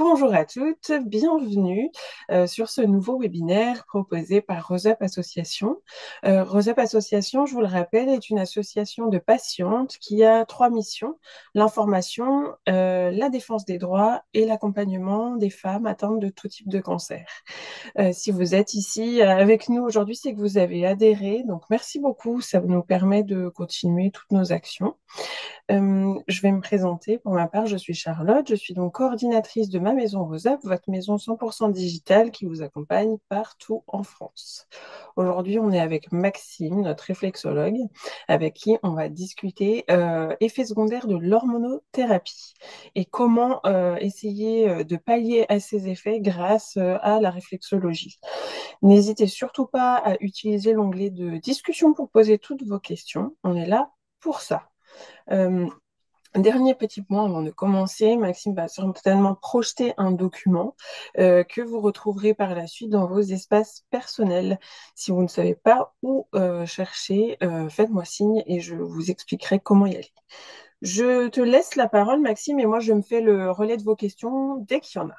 Bonjour à toutes, bienvenue sur ce nouveau webinaire proposé par Roseup Association. Roseup Association, je vous le rappelle, est une association de patientes qui a trois missions: l'information, la défense des droits et l'accompagnement des femmes atteintes de tout type de cancer. Si vous êtes ici avec nous aujourd'hui, c'est que vous avez adhéré, donc merci beaucoup, ça nous permet de continuer toutes nos actions. Je vais me présenter. Pour ma part, je suis Charlotte. Je suis donc coordinatrice de ma maison Roseup, votre maison 100% digitale qui vous accompagne partout en France. Aujourd'hui, on est avec Maxime, notre réflexologue, avec qui on va discuter effets secondaires de l'hormonothérapie et comment essayer de pallier à ces effets grâce à la réflexologie. N'hésitez surtout pas à utiliser l'onglet de discussion pour poser toutes vos questions. On est là pour ça. Euh, Dernier petit point avant de commencer, Maxime va certainement projeter un document que vous retrouverez par la suite dans vos espaces personnels. Si vous ne savez pas où chercher, faites-moi signe et je vous expliquerai comment y aller. Je te laisse la parole, Maxime, et moi je me fais le relais de vos questions dès qu'il y en a.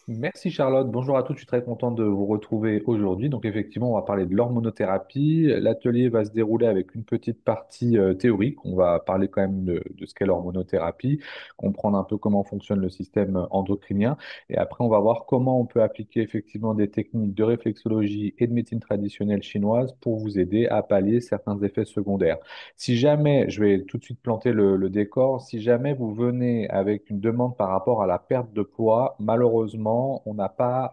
Merci Charlotte, bonjour à tous, je suis très content de vous retrouver aujourd'hui. Donc effectivement, on va parler de l'hormonothérapie. L'atelier va se dérouler avec une petite partie théorique. On va parler quand même de ce qu'est l'hormonothérapie, comprendre un peu comment fonctionne le système endocrinien. Et après, on va voir comment on peut appliquer effectivement des techniques de réflexologie et de médecine traditionnelle chinoise pour vous aider à pallier certains effets secondaires. Si jamais, je vais tout de suite planter le décor, si jamais vous venez avec une demande par rapport à la perte de poids, malheureusement, on n'a pas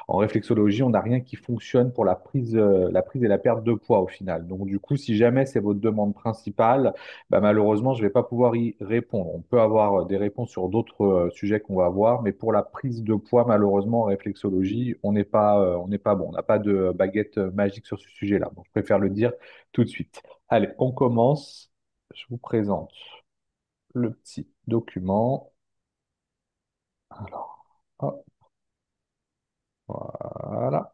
en réflexologie, on n'a rien qui fonctionne pour la prise et la perte de poids au final. Donc du coup, si jamais c'est votre demande principale, bah, malheureusement, je ne vais pas pouvoir y répondre. On peut avoir des réponses sur d'autres sujets qu'on va voir, mais pour la prise de poids, malheureusement, en réflexologie, on n'est pas bon. On n'a pas de baguette magique sur ce sujet-là. Donc je préfère le dire tout de suite. Allez, on commence. Je vous présente le petit document. Alors, hop, voilà.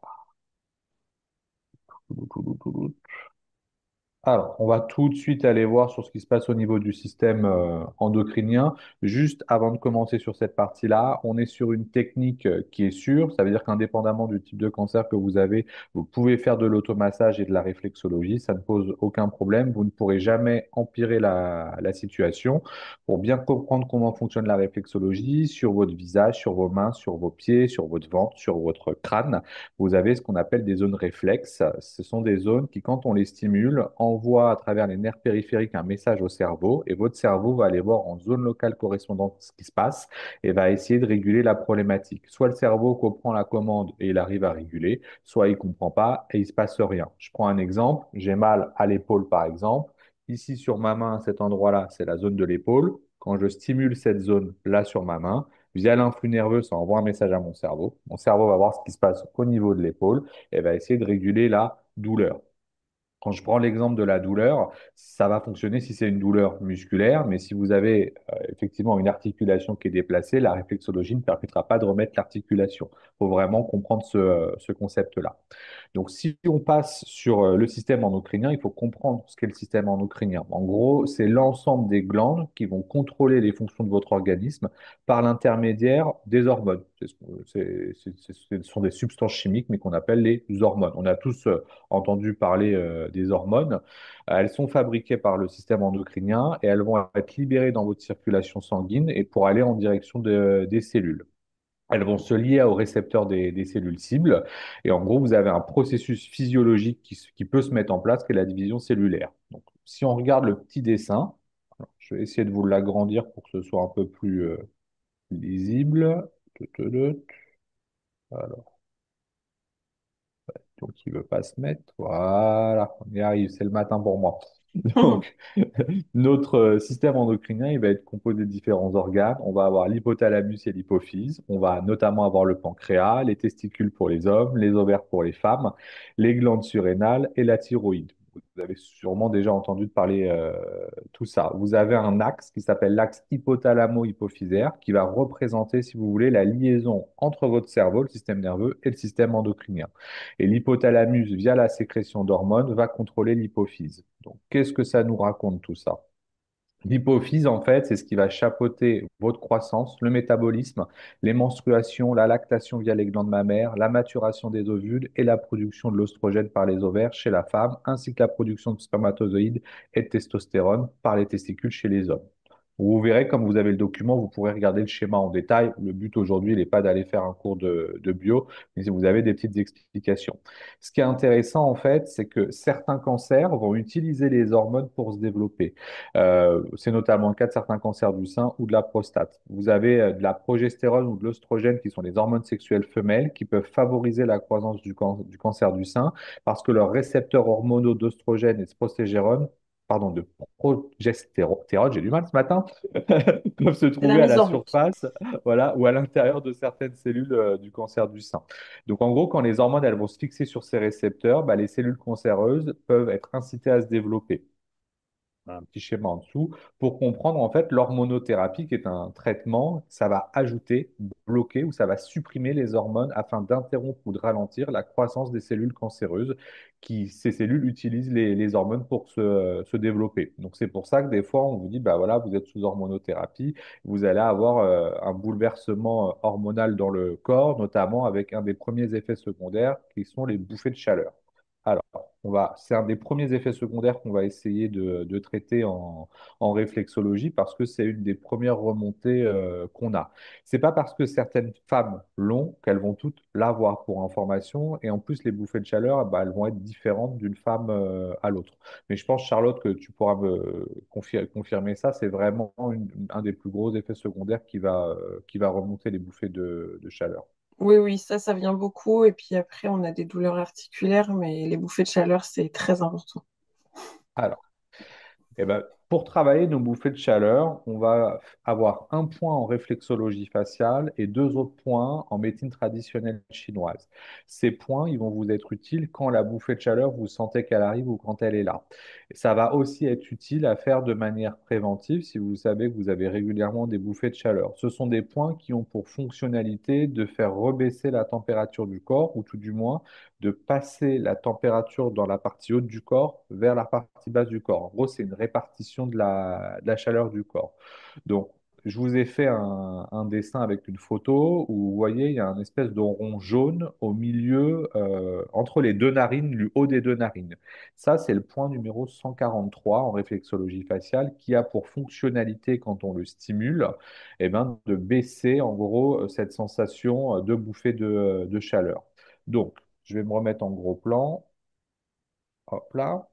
Alors, on va tout de suite aller voir sur ce qui se passe au niveau du système endocrinien. Juste avant de commencer sur cette partie-là, on est sur une technique qui est sûre. Ça veut dire qu'indépendamment du type de cancer que vous avez, vous pouvez faire de l'automassage et de la réflexologie. Ça ne pose aucun problème. Vous ne pourrez jamais empirer la situation. Pour bien comprendre comment fonctionne la réflexologie, sur votre visage, sur vos mains, sur vos pieds, sur votre ventre, sur votre crâne, vous avez ce qu'on appelle des zones réflexes. Ce sont des zones qui, quand on les stimule, envoient à travers les nerfs périphériques un message au cerveau et votre cerveau va aller voir en zone locale correspondante ce qui se passe et va essayer de réguler la problématique. Soit le cerveau comprend la commande et il arrive à réguler, soit il ne comprend pas et il ne se passe rien. Je prends un exemple, j'ai mal à l'épaule par exemple. Ici sur ma main, cet endroit-là, c'est la zone de l'épaule. Quand je stimule cette zone là sur ma main, via l'influx nerveux, ça envoie un message à mon cerveau. Mon cerveau va voir ce qui se passe au niveau de l'épaule et va essayer de réguler la douleur. Quand je prends l'exemple de la douleur, ça va fonctionner si c'est une douleur musculaire, mais si vous avez effectivement une articulation qui est déplacée, la réflexologie ne permettra pas de remettre l'articulation. Il faut vraiment comprendre ce concept-là. Donc, si on passe sur le système endocrinien, il faut comprendre ce qu'est le système endocrinien. En gros, c'est l'ensemble des glandes qui vont contrôler les fonctions de votre organisme par l'intermédiaire des hormones. Ce sont des substances chimiques, mais qu'on appelle les hormones. On a tous entendu parler des hormones. Elles sont fabriquées par le système endocrinien et elles vont être libérées dans votre circulation sanguine et pour aller en direction des cellules. Elles vont se lier aux récepteurs des cellules cibles. Et en gros, vous avez un processus physiologique qui peut se mettre en place, qui est la division cellulaire. Donc, si on regarde le petit dessin, alors, je vais essayer de vous l'agrandir pour que ce soit un peu plus lisible. Alors, donc, il ne veut pas se mettre. Voilà, on y arrive, c'est le matin pour moi. Donc, notre système endocrinien, il va être composé de différents organes. On va avoir l'hypothalamus et l'hypophyse. On va notamment avoir le pancréas, les testicules pour les hommes, les ovaires pour les femmes, les glandes surrénales et la thyroïde. Vous avez sûrement déjà entendu parler tout ça. Vous avez un axe qui s'appelle l'axe hypothalamo-hypophysaire qui va représenter, si vous voulez, la liaison entre votre cerveau, le système nerveux, et le système endocrinien. Et l'hypothalamus, via la sécrétion d'hormones, va contrôler l'hypophyse. Donc, qu'est-ce que ça nous raconte tout ça? L'hypophyse, en fait, c'est ce qui va chapeauter votre croissance, le métabolisme, les menstruations, la lactation via les glandes mammaires, la maturation des ovules et la production de l'oestrogène par les ovaires chez la femme, ainsi que la production de spermatozoïdes et de testostérone par les testicules chez les hommes. Vous verrez, comme vous avez le document, vous pourrez regarder le schéma en détail. Le but aujourd'hui, il n'est pas d'aller faire un cours de bio, mais vous avez des petites explications. Ce qui est intéressant, en fait, c'est que certains cancers vont utiliser les hormones pour se développer. C'est notamment le cas de certains cancers du sein ou de la prostate. Vous avez de la progestérone ou de l'œstrogène qui sont les hormones sexuelles femelles qui peuvent favoriser la croissance du cancer du sein parce que leurs récepteurs hormonaux d'œstrogène et de progestérone, pardon, de progestérone, j'ai du mal ce matin, peuvent se C'est la trouver à la mésormée. surface, voilà, ou à l'intérieur de certaines cellules du cancer du sein. Donc en gros, quand les hormones elles vont se fixer sur ces récepteurs, bah, les cellules cancéreuses peuvent être incitées à se développer un petit schéma en dessous, pour comprendre en fait l'hormonothérapie qui est un traitement, ça va ajouter, bloquer ou ça va supprimer les hormones afin d'interrompre ou de ralentir la croissance des cellules cancéreuses qui, ces cellules utilisent les hormones pour se développer. Donc c'est pour ça que des fois on vous dit, bah voilà, vous êtes sous hormonothérapie, vous allez avoir un bouleversement hormonal dans le corps, notamment avec un des premiers effets secondaires qui sont les bouffées de chaleur. Alors, c'est un des premiers effets secondaires qu'on va essayer de traiter en réflexologie parce que c'est une des premières remontées qu'on a. C'est pas parce que certaines femmes l'ont qu'elles vont toutes l'avoir pour information. Et en plus, les bouffées de chaleur, bah, elles vont être différentes d'une femme à l'autre. Mais je pense, Charlotte, que tu pourras me confirmer ça. C'est vraiment un des plus gros effets secondaires qui va remonter les bouffées de chaleur. Oui, oui, ça vient beaucoup. Et puis après, on a des douleurs articulaires, mais les bouffées de chaleur, c'est très important. Alors, eh ben, pour travailler nos bouffées de chaleur, on va avoir un point en réflexologie faciale et deux autres points en médecine traditionnelle chinoise. Ces points, ils vont vous être utiles quand la bouffée de chaleur, vous sentez qu'elle arrive ou quand elle est là. Ça va aussi être utile à faire de manière préventive si vous savez que vous avez régulièrement des bouffées de chaleur. Ce sont des points qui ont pour fonctionnalité de faire rebaisser la température du corps ou tout du moins de passer la température dans la partie haute du corps vers la partie basse du corps. En gros, c'est une répartition de la chaleur du corps. Donc, je vous ai fait un dessin avec une photo où vous voyez, il y a un espèce de rond jaune au milieu, entre les deux narines, le haut des deux narines. Ça, c'est le point numéro 143 en réflexologie faciale qui a pour fonctionnalité, quand on le stimule, eh ben, de baisser en gros cette sensation de bouffée de chaleur. Donc, je vais me remettre en gros plan. Hop là.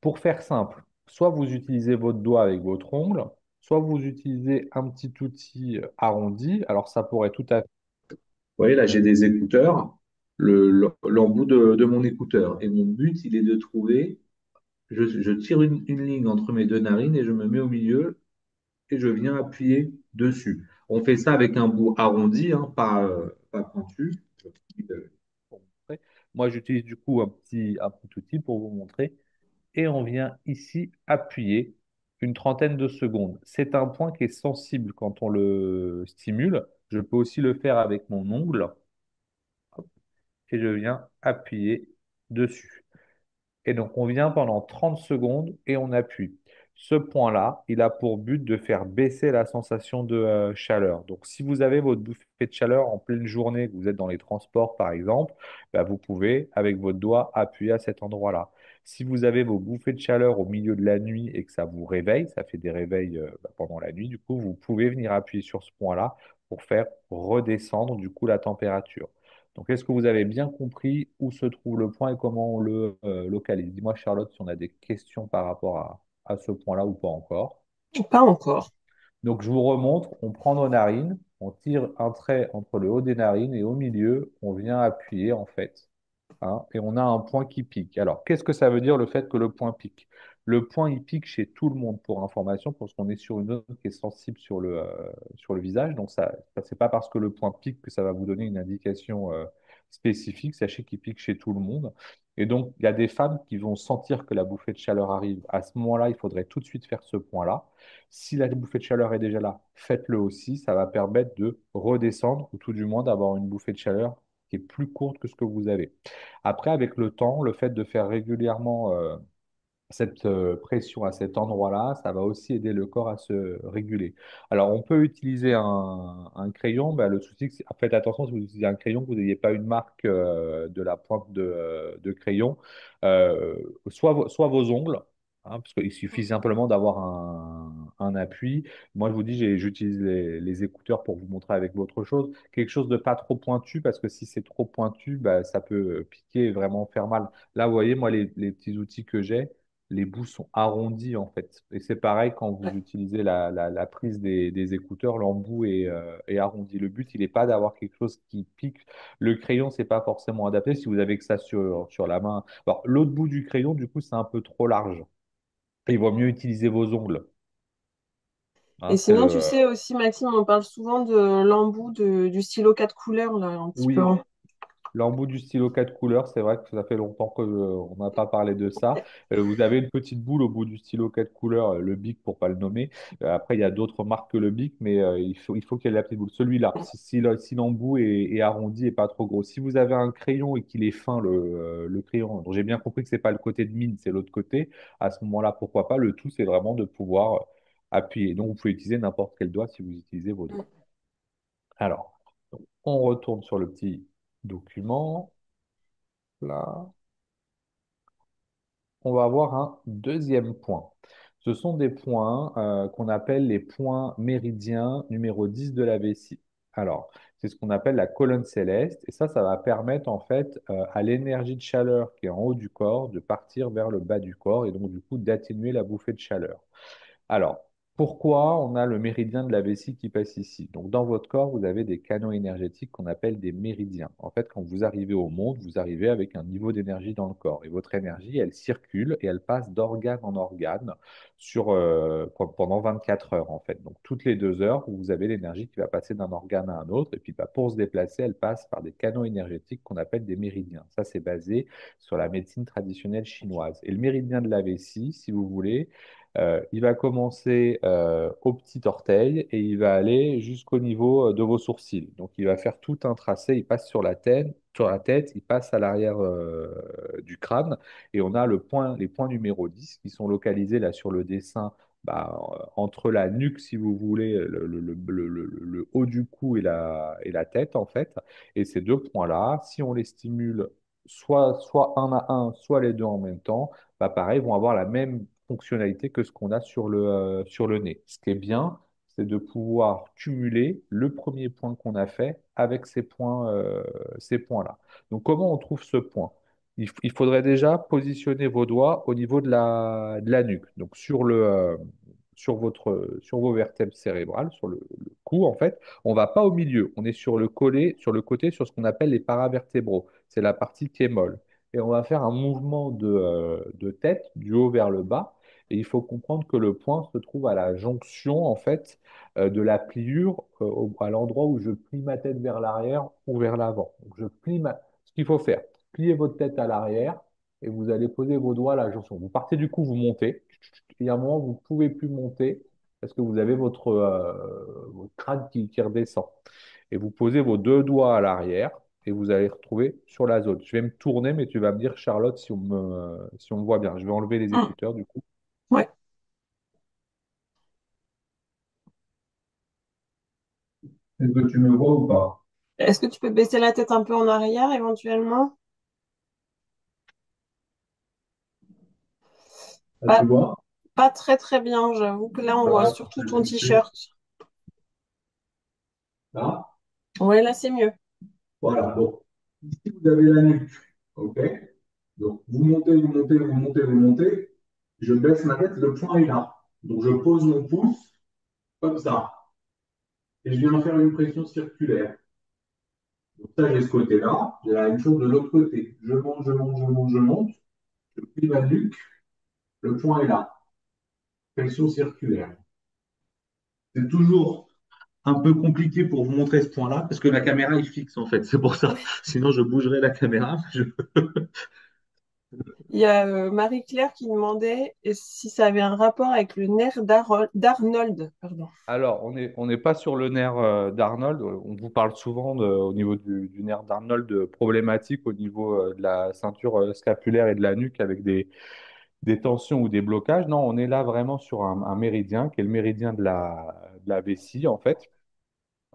Pour faire simple, soit vous utilisez votre doigt avec votre ongle, soit vous utilisez un petit outil arrondi. Alors, ça pourrait tout à fait. Vous voyez, là, j'ai des écouteurs, l'embout de mon écouteur. Et mon but, il est de trouver, je tire une ligne entre mes deux narines et je me mets au milieu et je viens appuyer dessus. On fait ça avec un bout arrondi, hein, pas pointu. Pour vous montrer. Moi, j'utilise du coup un petit outil pour vous montrer. Et on vient ici appuyer une trentaine de secondes. C'est un point qui est sensible quand on le stimule. Je peux aussi le faire avec mon ongle. Hop, et je viens appuyer dessus. Et donc, on vient pendant 30 secondes et on appuie. Ce point-là, il a pour but de faire baisser la sensation de chaleur. Donc, si vous avez votre bouffée de chaleur en pleine journée, que vous êtes dans les transports par exemple, bah, vous pouvez, avec votre doigt, appuyer à cet endroit-là. Si vous avez vos bouffées de chaleur au milieu de la nuit et que ça vous réveille, ça fait des réveils bah, pendant la nuit, du coup, vous pouvez venir appuyer sur ce point-là pour faire redescendre du coup la température. Donc, est-ce que vous avez bien compris où se trouve le point et comment on le localise? Dis-moi, Charlotte, si on a des questions par rapport à ce point-là ou pas encore. Pas encore. Donc, je vous remontre, on prend nos narines, on tire un trait entre le haut des narines et au milieu, on vient appuyer en fait, hein, et on a un point qui pique. Alors, qu'est-ce que ça veut dire le fait que le point pique? Le point, il pique chez tout le monde pour information, parce qu'on est sur une zone qui est sensible sur le visage. Donc, c'est pas parce que le point pique que ça va vous donner une indication spécifique. Sachez qu'il pique chez tout le monde. Et donc, il y a des femmes qui vont sentir que la bouffée de chaleur arrive. À ce moment-là, il faudrait tout de suite faire ce point-là. Si la bouffée de chaleur est déjà là, faites-le aussi. Ça va permettre de redescendre, ou tout du moins d'avoir une bouffée de chaleur qui est plus courte que ce que vous avez. Après, avec le temps, le fait de faire régulièrement cette pression à cet endroit-là, ça va aussi aider le corps à se réguler. Alors, on peut utiliser un crayon. Bah, le souci, c'est faites attention si vous utilisez un crayon, que vous n'ayez pas une marque de la pointe de crayon. Euh, soit vos ongles, hein, parce qu'il suffit simplement d'avoir un appui. Moi, je vous dis, j'utilise les écouteurs pour vous montrer avec votre chose. Quelque chose de pas trop pointu, parce que si c'est trop pointu, bah, ça peut piquer et vraiment faire mal. Là, vous voyez, moi, les petits outils que j'ai, les bouts sont arrondis en fait. Et c'est pareil quand vous Ouais. utilisez la prise des écouteurs, l'embout est arrondi. Le but, il n'est pas d'avoir quelque chose qui pique. Le crayon, c'est pas forcément adapté si vous avez que ça sur la main. Alors, l'autre bout du crayon, du coup, c'est un peu trop large. Il vaut mieux utiliser vos ongles. Hein, Et c'est sinon, tu le... sais aussi, Maxime, on parle souvent de l'embout du stylo 4 couleurs, là, un petit peu Oui, rond. l'embout du stylo 4 couleurs, c'est vrai que ça fait longtemps que, on n'a pas parlé de ça. Vous avez une petite boule au bout du stylo 4 couleurs, le Bic pour pas le nommer. Après, il y a d'autres marques que le Bic, mais il faut qu'il y ait la petite boule. Celui-là, si l'embout est arrondi et pas trop gros. Si vous avez un crayon et qu'il est fin, le crayon, donc j'ai bien compris que c'est pas le côté de mine, c'est l'autre côté. À ce moment-là, pourquoi pas? Le tout, c'est vraiment de pouvoir appuyer. Donc, vous pouvez utiliser n'importe quel doigt si vous utilisez vos doigts. Alors, on retourne sur le petit document. Là. On va avoir un deuxième point. Ce sont des points qu'on appelle les points méridiens numéro 10 de la vessie. Alors, c'est ce qu'on appelle la colonne céleste, et ça va permettre en fait à l'énergie de chaleur qui est en haut du corps de partir vers le bas du corps et donc du coup d'atténuer la bouffée de chaleur. Alors, pourquoi on a le méridien de la vessie qui passe ici? Donc, dans votre corps, vous avez des canaux énergétiques qu'on appelle des méridiens. En fait, quand vous arrivez au monde, vous arrivez avec un niveau d'énergie dans le corps. Et votre énergie, elle circule et elle passe d'organe en organe pendant 24 heures, en fait. Donc, toutes les 2 heures, vous avez l'énergie qui va passer d'un organe à un autre. Et puis, bah, pour se déplacer, elle passe par des canaux énergétiques qu'on appelle des méridiens. Ça, c'est basé sur la médecine traditionnelle chinoise. Et le méridien de la vessie, si vous voulez, il va commencer au petit orteil et il va aller jusqu'au niveau de vos sourcils. Donc il va faire tout un tracé, il passe sur la tête, il passe à l'arrière du crâne et on a les points numéro 10 qui sont localisés là sur le dessin, bah, entre la nuque, si vous voulez, le haut du cou et la tête en fait. Et ces deux points-là, si on les stimule soit un à un, soit les deux en même temps, bah pareil, vont avoir la même fonctionnalité que ce qu'on a sur le nez. Ce qui est bien, c'est de pouvoir cumuler le premier point qu'on a fait avec ces points-là. Donc, comment on trouve ce point? Il faudrait déjà positionner vos doigts au niveau de la nuque, donc sur vos vertèbres cérébrales, sur le cou, en fait. On va pas au milieu, on est sur le côté, sur ce qu'on appelle les paravertébraux. C'est la partie qui est molle et on va faire un mouvement de tête du haut vers le bas. Et il faut comprendre que le point se trouve à la jonction, en fait, de la pliure à l'endroit où je plie ma tête vers l'arrière ou vers l'avant. Donc, ce qu'il faut faire, plier votre tête à l'arrière et vous allez poser vos doigts à la jonction. Vous partez du coup, vous montez. Il y a un moment où vous ne pouvez plus monter parce que vous avez votre crâne qui redescend. Et vous posez vos deux doigts à l'arrière et vous allez retrouver sur la zone. Je vais me tourner, mais tu vas me dire, Charlotte, si on me voit bien. Je vais enlever les Hum, écouteurs du coup. ouais. Est-ce que tu me vois ou pas? Est-ce que tu peux baisser la tête un peu en arrière éventuellement? Là, tu Pas, vois? pas très très bien, j'avoue que là on voit Voilà, surtout je ton vais baisser. t-shirt. Là. Ouais, là c'est mieux. Voilà. Donc, ici, vous avez la nuque. OK? Donc, vous montez, vous montez, vous montez, vous montez. Je baisse ma tête, le point est là. Donc, je pose mon pouce comme ça. Et je viens faire une pression circulaire. Donc, ça, j'ai ce côté-là. J'ai la même chose de l'autre côté. Je monte, je monte, je monte, je monte. Je plie ma nuque. Le point est là. Pression circulaire. C'est toujours un peu compliqué pour vous montrer ce point-là parce que la caméra est fixe en fait. C'est pour ça. Sinon, je bougerai la caméra. Il y a Marie-Claire qui demandait si ça avait un rapport avec le nerf d'Arnold. Pardon. Alors, on n'est pas sur le nerf d'Arnold. On vous parle souvent au niveau du nerf d'Arnold de problématiques au niveau de la ceinture scapulaire et de la nuque avec des tensions ou des blocages. Non, on est là vraiment sur un méridien qui est le méridien de la vessie, en fait.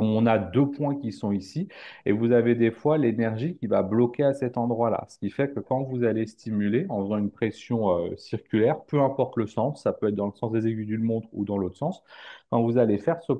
On a deux points qui sont ici et vous avez des fois l'énergie qui va bloquer à cet endroit-là. Ce qui fait que quand vous allez stimuler en faisant une pression circulaire, peu importe le sens, ça peut être dans le sens des aiguilles d'une montre ou dans l'autre sens, quand vous allez faire ce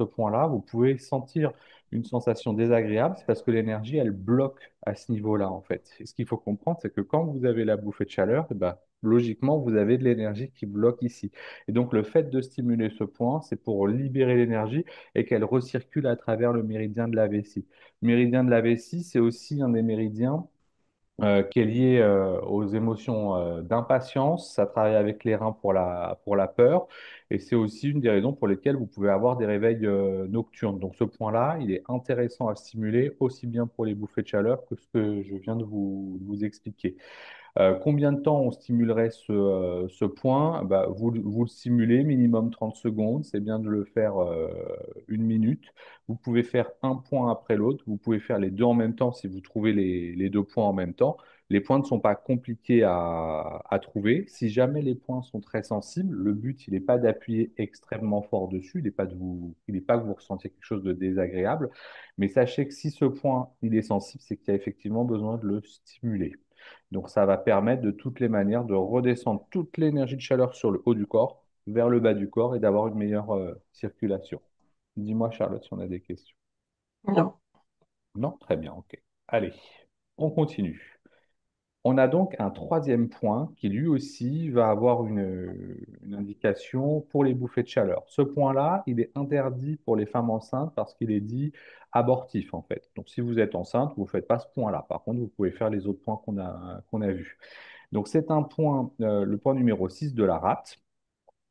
point-là, vous pouvez sentir une sensation désagréable. C'est parce que l'énergie, elle bloque à ce niveau-là en fait. Et ce qu'il faut comprendre, c'est que quand vous avez la bouffée de chaleur, eh ben, logiquement, vous avez de l'énergie qui bloque ici. Et donc le fait de stimuler ce point, c'est pour libérer l'énergie et qu'elle recircule à travers le méridien de la vessie. Le méridien de la vessie, c'est aussi un des méridiens qui est lié aux émotions d'impatience. Ça travaille avec les reins pour la peur. Et c'est aussi une des raisons pour lesquelles vous pouvez avoir des réveils nocturnes. Donc ce point-là, il est intéressant à stimuler aussi bien pour les bouffées de chaleur que ce que je viens de vous expliquer. Combien de temps on stimulerait ce point? Bah, vous le stimulez minimum 30 secondes. C'est bien de le faire une minute. Vous pouvez faire un point après l'autre. Vous pouvez faire les deux en même temps si vous trouvez les deux points en même temps. Les points ne sont pas compliqués à trouver. Si jamais les points sont très sensibles, le but, il n'est pas d'appuyer extrêmement fort dessus. Il n'est pas que vous ressentiez quelque chose de désagréable. Mais sachez que si ce point, il est sensible, c'est qu'il y a effectivement besoin de le stimuler. Donc, ça va permettre de toutes les manières de redescendre toute l'énergie de chaleur sur le haut du corps, vers le bas du corps et d'avoir une meilleure circulation. Dis-moi, Charlotte, si on a des questions. Non. Non? Très bien, ok. Allez, on continue. On a donc un troisième point qui lui aussi va avoir une indication pour les bouffées de chaleur. Ce point-là, il est interdit pour les femmes enceintes parce qu'il est dit abortif en fait. Donc si vous êtes enceinte, vous ne faites pas ce point-là. Par contre, vous pouvez faire les autres points qu'on a vus. Donc c'est un point, le point numéro 6 de la rate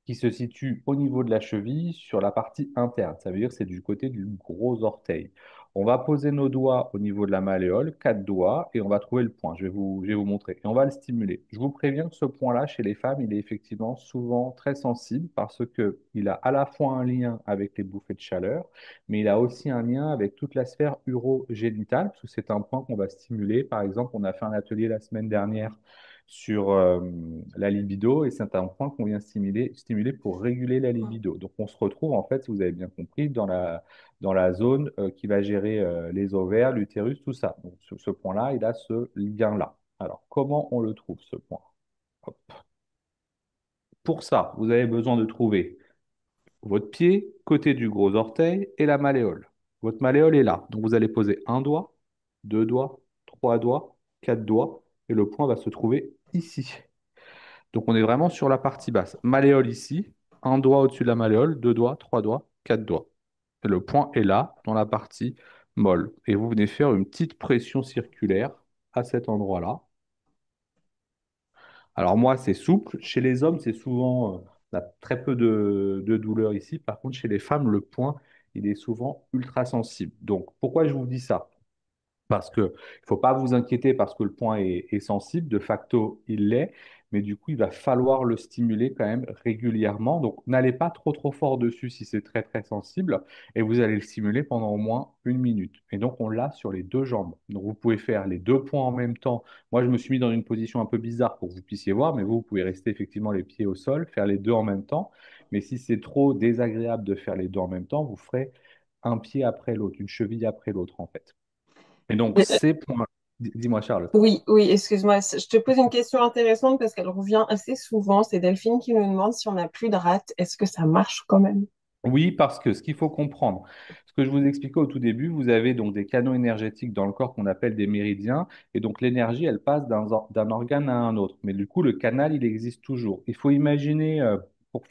qui se situe au niveau de la cheville sur la partie interne. Ça veut dire que c'est du côté du gros orteil. On va poser nos doigts au niveau de la malléole, quatre doigts, et on va trouver le point. Je vais vous montrer. Et on va le stimuler. Je vous préviens que ce point-là, chez les femmes, il est effectivement souvent très sensible parce que il a à la fois un lien avec les bouffées de chaleur, mais il a aussi un lien avec toute la sphère urogénitale, parce que c'est un point qu'on va stimuler. Par exemple, on a fait un atelier la semaine dernière sur la libido et c'est un point qu'on vient stimuler pour réguler la libido. Donc on se retrouve en fait, si vous avez bien compris, dans la zone qui va gérer les ovaires, l'utérus, tout ça. Donc sur ce point-là, il a ce lien-là. Alors comment on le trouve ce point? Hop. Pour ça, vous avez besoin de trouver votre pied, côté du gros orteil et la malléole. Votre malléole est là. Donc vous allez poser un doigt, deux doigts, trois doigts, quatre doigts et le point va se trouver ici. Donc on est vraiment sur la partie basse. Malléole ici, un doigt au-dessus de la malléole, deux doigts, trois doigts, quatre doigts. Et le point est là, dans la partie molle. Et vous venez faire une petite pression circulaire à cet endroit-là. Alors moi, c'est souple. Chez les hommes, c'est souvent, on a très peu de douleur ici. Par contre, chez les femmes, le point, il est souvent ultra sensible. Donc pourquoi je vous dis ça? Parce que il ne faut pas vous inquiéter parce que le point est sensible, de facto il l'est, mais du coup il va falloir le stimuler quand même régulièrement. Donc n'allez pas trop fort dessus si c'est très sensible et vous allez le stimuler pendant au moins une minute. Et donc on l'a sur les deux jambes. Donc vous pouvez faire les deux points en même temps. Moi je me suis mis dans une position un peu bizarre pour que vous puissiez voir, mais vous pouvez rester effectivement les pieds au sol, faire les deux en même temps. Mais si c'est trop désagréable de faire les deux en même temps, vous ferez un pied après l'autre, une cheville après l'autre en fait. Et donc, ces points, dis-moi Charlotte. Oui, oui, excuse-moi. Je te pose une question intéressante parce qu'elle revient assez souvent. C'est Delphine qui nous demande si on n'a plus de rate, est-ce que ça marche quand même? Oui, parce que ce qu'il faut comprendre, ce que je vous expliquais au tout début, vous avez donc des canaux énergétiques dans le corps qu'on appelle des méridiens, et donc l'énergie, elle passe d'un organe à un autre. Mais du coup, le canal, il existe toujours. Il faut imaginer, pour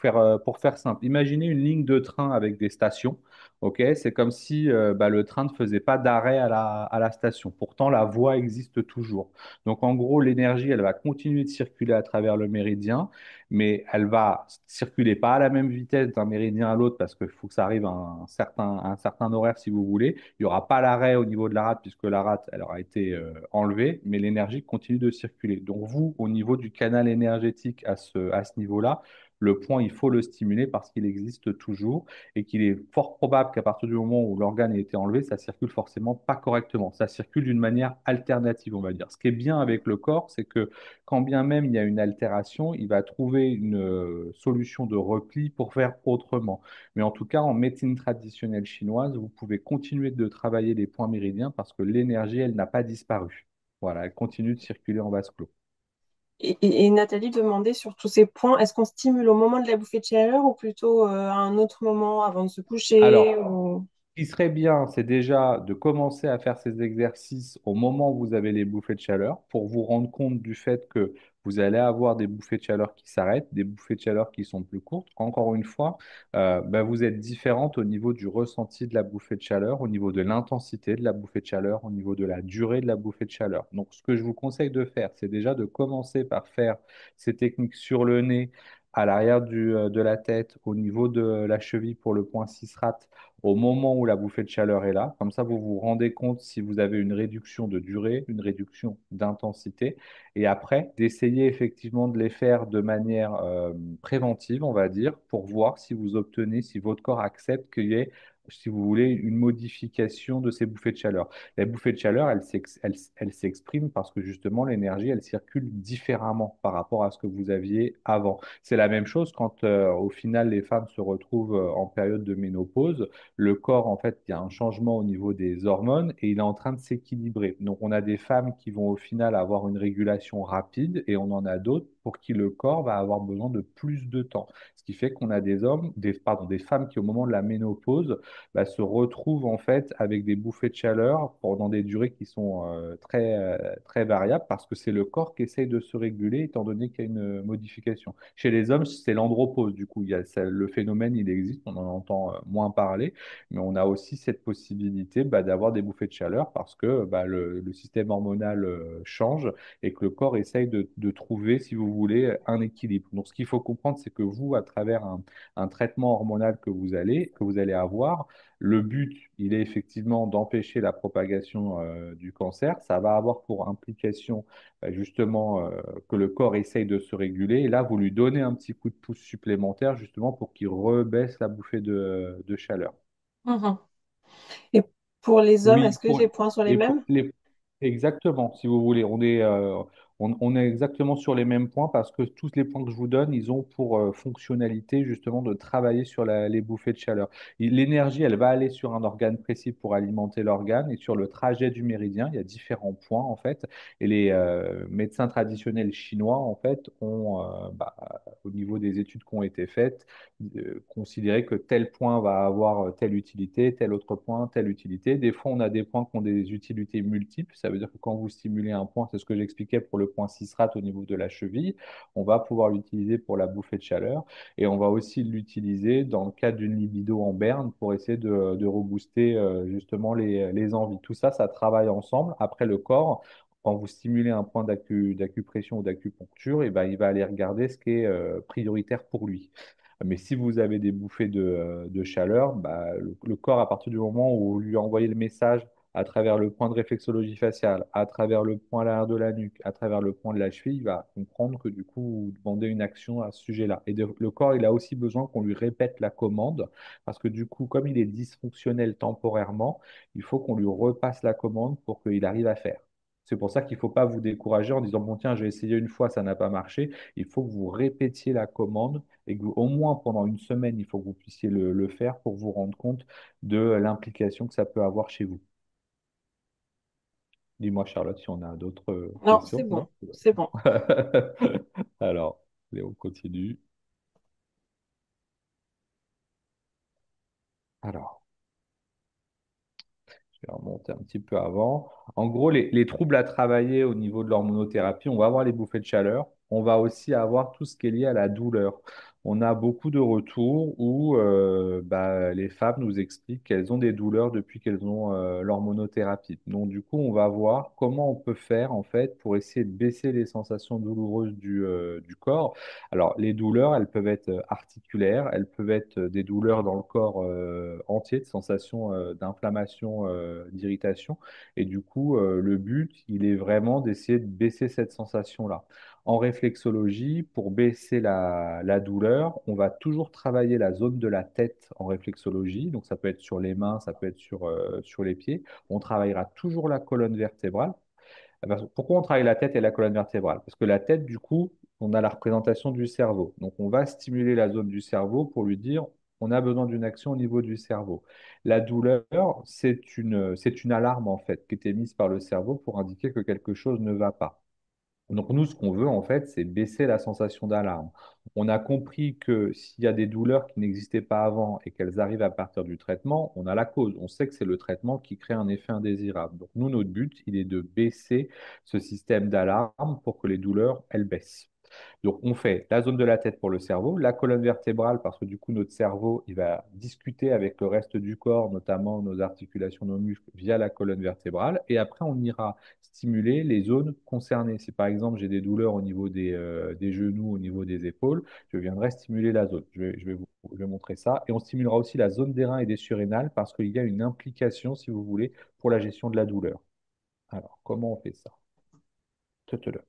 faire simple, imaginez une ligne de train avec des stations. Ok, c'est comme si bah, le train ne faisait pas d'arrêt à la station. Pourtant, la voie existe toujours. Donc, en gros, l'énergie, elle va continuer de circuler à travers le méridien, mais elle va circuler pas à la même vitesse d'un méridien à l'autre parce qu'il faut que ça arrive à un certain horaire si vous voulez. Il n'y aura pas l'arrêt au niveau de la rate puisque la rate, elle aura été enlevée, mais l'énergie continue de circuler. Donc vous, au niveau du canal énergétique à ce niveau-là, Le point, il faut le stimuler parce qu'il existe toujours et qu'il est fort probable qu'à partir du moment où l'organe a été enlevé, ça circule forcément pas correctement. Ça circule d'une manière alternative, on va dire. Ce qui est bien avec le corps, c'est que quand bien même il y a une altération, il va trouver une solution de repli pour faire autrement. Mais en tout cas, en médecine traditionnelle chinoise, vous pouvez continuer de travailler les points méridiens parce que l'énergie, elle n'a pas disparu. Voilà, elle continue de circuler en vase clos. Et Nathalie demandait sur tous ces points, est-ce qu'on stimule au moment de la bouffée de chaleur ou plutôt à un autre moment avant de se coucher Alors, ou... ce qui serait bien, c'est déjà de commencer à faire ces exercices au moment où vous avez les bouffées de chaleur pour vous rendre compte du fait que vous allez avoir des bouffées de chaleur qui s'arrêtent, des bouffées de chaleur qui sont plus courtes. Encore une fois, vous êtes différente au niveau du ressenti de la bouffée de chaleur, au niveau de l'intensité de la bouffée de chaleur, au niveau de la durée de la bouffée de chaleur. Donc, ce que je vous conseille de faire, c'est déjà de commencer par faire ces techniques sur le nez, à l'arrière de la tête, au niveau de la cheville pour le point 6 rat au moment où la bouffée de chaleur est là. Comme ça, vous vous rendez compte si vous avez une réduction de durée, une réduction d'intensité. Et après, d'essayer effectivement de les faire de manière préventive, on va dire, pour voir si vous obtenez, si votre corps accepte qu'il y ait, si vous voulez, une modification de ces bouffées de chaleur. La bouffée de chaleur, elle s'exprime parce que justement, l'énergie, elle circule différemment par rapport à ce que vous aviez avant. C'est la même chose quand, au final, les femmes se retrouvent en période de ménopause. Le corps, en fait, il y a un changement au niveau des hormones et il est en train de s'équilibrer. Donc, on a des femmes qui vont au final avoir une régulation rapide et on en a d'autres pour qui le corps va avoir besoin de plus de temps. Ce qui fait qu'on a des hommes, des femmes qui, au moment de la ménopause, se retrouvent en fait avec des bouffées de chaleur pendant des durées qui sont très variables parce que c'est le corps qui essaye de se réguler étant donné qu'il y a une modification. Chez les hommes, c'est l'andropause. Du coup, le phénomène, il existe, on en entend moins parler. Mais on a aussi cette possibilité d'avoir des bouffées de chaleur parce que le système hormonal change et que le corps essaye de trouver, si vous voulez, un équilibre. Donc, ce qu'il faut comprendre, c'est que vous, à travers un traitement hormonal que vous allez avoir, le but, il est effectivement d'empêcher la propagation du cancer. Ça va avoir pour implication justement que le corps essaye de se réguler. Et là, vous lui donnez un petit coup de pouce supplémentaire justement pour qu'il rebaisse la bouffée de chaleur. Mhm. Et pour les hommes, Oui, est-ce que les points sont les et pour mêmes? les, exactement, si vous voulez. On est exactement sur les mêmes points parce que tous les points que je vous donne, ils ont pour fonctionnalité justement de travailler sur les bouffées de chaleur. L'énergie, elle va aller sur un organe précis pour alimenter l'organe et sur le trajet du méridien, il y a différents points en fait. Et les médecins traditionnels chinois, en fait, au niveau des études qui ont été faites, considérer que tel point va avoir telle utilité, tel autre point, telle utilité. Des fois, on a des points qui ont des utilités multiples. Ça veut dire que quand vous stimulez un point, c'est ce que j'expliquais pour le point 6 rate au niveau de la cheville, on va pouvoir l'utiliser pour la bouffée de chaleur et on va aussi l'utiliser dans le cadre d'une libido en berne pour essayer de rebooster justement les envies. Tout ça, ça travaille ensemble. Après, le corps, quand vous stimulez un point d'acupression ou d'acupuncture, et ben, il va aller regarder ce qui est prioritaire pour lui. Mais si vous avez des bouffées de chaleur, le corps, à partir du moment où vous lui envoyez le message à travers le point de réflexologie faciale, à travers le point à l'arrière de la nuque, à travers le point de la cheville, il va comprendre que du coup, vous demandez une action à ce sujet-là. Et le corps, il a aussi besoin qu'on lui répète la commande, parce que du coup, comme il est dysfonctionnel temporairement, il faut qu'on lui repasse la commande pour qu'il arrive à faire. C'est pour ça qu'il ne faut pas vous décourager en disant, bon, tiens, j'ai essayé une fois, ça n'a pas marché. Il faut que vous répétiez la commande et que au moins pendant une semaine, il faut que vous puissiez le faire pour vous rendre compte de l'implication que ça peut avoir chez vous. Dis-moi, Charlotte, si on a d'autres Non, c'est questions. bon, Non? c'est bon. Alors, Léo continue. Alors, je vais remonter un petit peu avant. En gros, les troubles à travailler au niveau de l'hormonothérapie, on va avoir les bouffées de chaleur. On va aussi avoir tout ce qui est lié à la douleur. On a beaucoup de retours où les femmes nous expliquent qu'elles ont des douleurs depuis qu'elles ont l'hormonothérapie. Donc, du coup, on va voir comment on peut faire en fait pour essayer de baisser les sensations douloureuses du corps. Alors, les douleurs, elles peuvent être articulaires, elles peuvent être des douleurs dans le corps entier, de sensations d'inflammation, d'irritation. Et du coup, le but, il est vraiment d'essayer de baisser cette sensation-là. En réflexologie, pour baisser la douleur, on va toujours travailler la zone de la tête en réflexologie. Donc, ça peut être sur les mains, ça peut être sur les pieds. On travaillera toujours la colonne vertébrale. Pourquoi on travaille la tête et la colonne vertébrale? Parce que la tête, du coup, on a la représentation du cerveau. Donc, on va stimuler la zone du cerveau pour lui dire, on a besoin d'une action au niveau du cerveau. La douleur, c'est une alarme, en fait, qui est émise par le cerveau pour indiquer que quelque chose ne va pas. Donc nous, ce qu'on veut en fait, c'est baisser la sensation d'alarme. On a compris que s'il y a des douleurs qui n'existaient pas avant et qu'elles arrivent à partir du traitement, on a la cause. On sait que c'est le traitement qui crée un effet indésirable. Donc nous, notre but, il est de baisser ce système d'alarme pour que les douleurs, elles baissent. Donc, on fait la zone de la tête pour le cerveau, la colonne vertébrale, parce que du coup, notre cerveau, il va discuter avec le reste du corps, notamment nos articulations, nos muscles, via la colonne vertébrale. Et après, on ira stimuler les zones concernées. Si par exemple, j'ai des douleurs au niveau des genoux, au niveau des épaules, je viendrai stimuler la zone. Je vais montrer ça. Et on stimulera aussi la zone des reins et des surrénales parce qu'il y a une implication, si vous voulez, pour la gestion de la douleur. Alors, comment on fait ça? Tutulut.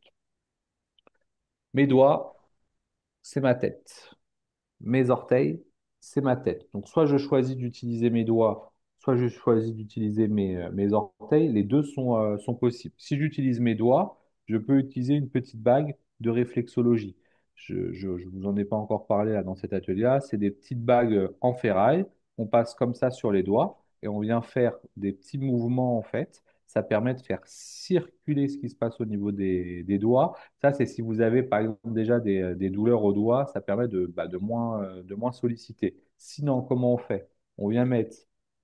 Mes doigts, c'est ma tête. Mes orteils, c'est ma tête. Donc, soit je choisis d'utiliser mes doigts, soit je choisis d'utiliser mes orteils. Les deux sont possibles. Si j'utilise mes doigts, je peux utiliser une petite bague de réflexologie. Je vous en ai pas encore parlé là dans cet atelier-là. C'est des petites bagues en ferraille. On passe comme ça sur les doigts et on vient faire des petits mouvements en fait. Ça permet de faire circuler ce qui se passe au niveau des doigts. Ça, c'est si vous avez par exemple déjà des douleurs aux doigts, ça permet de moins solliciter. Sinon, comment on fait? On vient mettre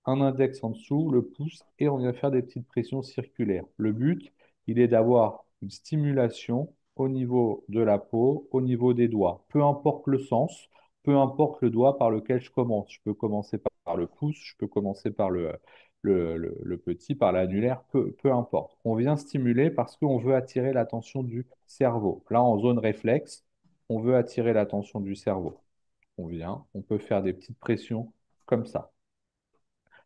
un index en dessous, le pouce, et on vient faire des petites pressions circulaires. Le but, il est d'avoir une stimulation au niveau de la peau, au niveau des doigts. Peu importe le sens, peu importe le doigt par lequel je commence. Je peux commencer par le pouce, je peux commencer par le petit, par l'annulaire, peu importe. On vient stimuler parce qu'on veut attirer l'attention du cerveau. Là, en zone réflexe, on veut attirer l'attention du cerveau. On vient, on peut faire des petites pressions comme ça.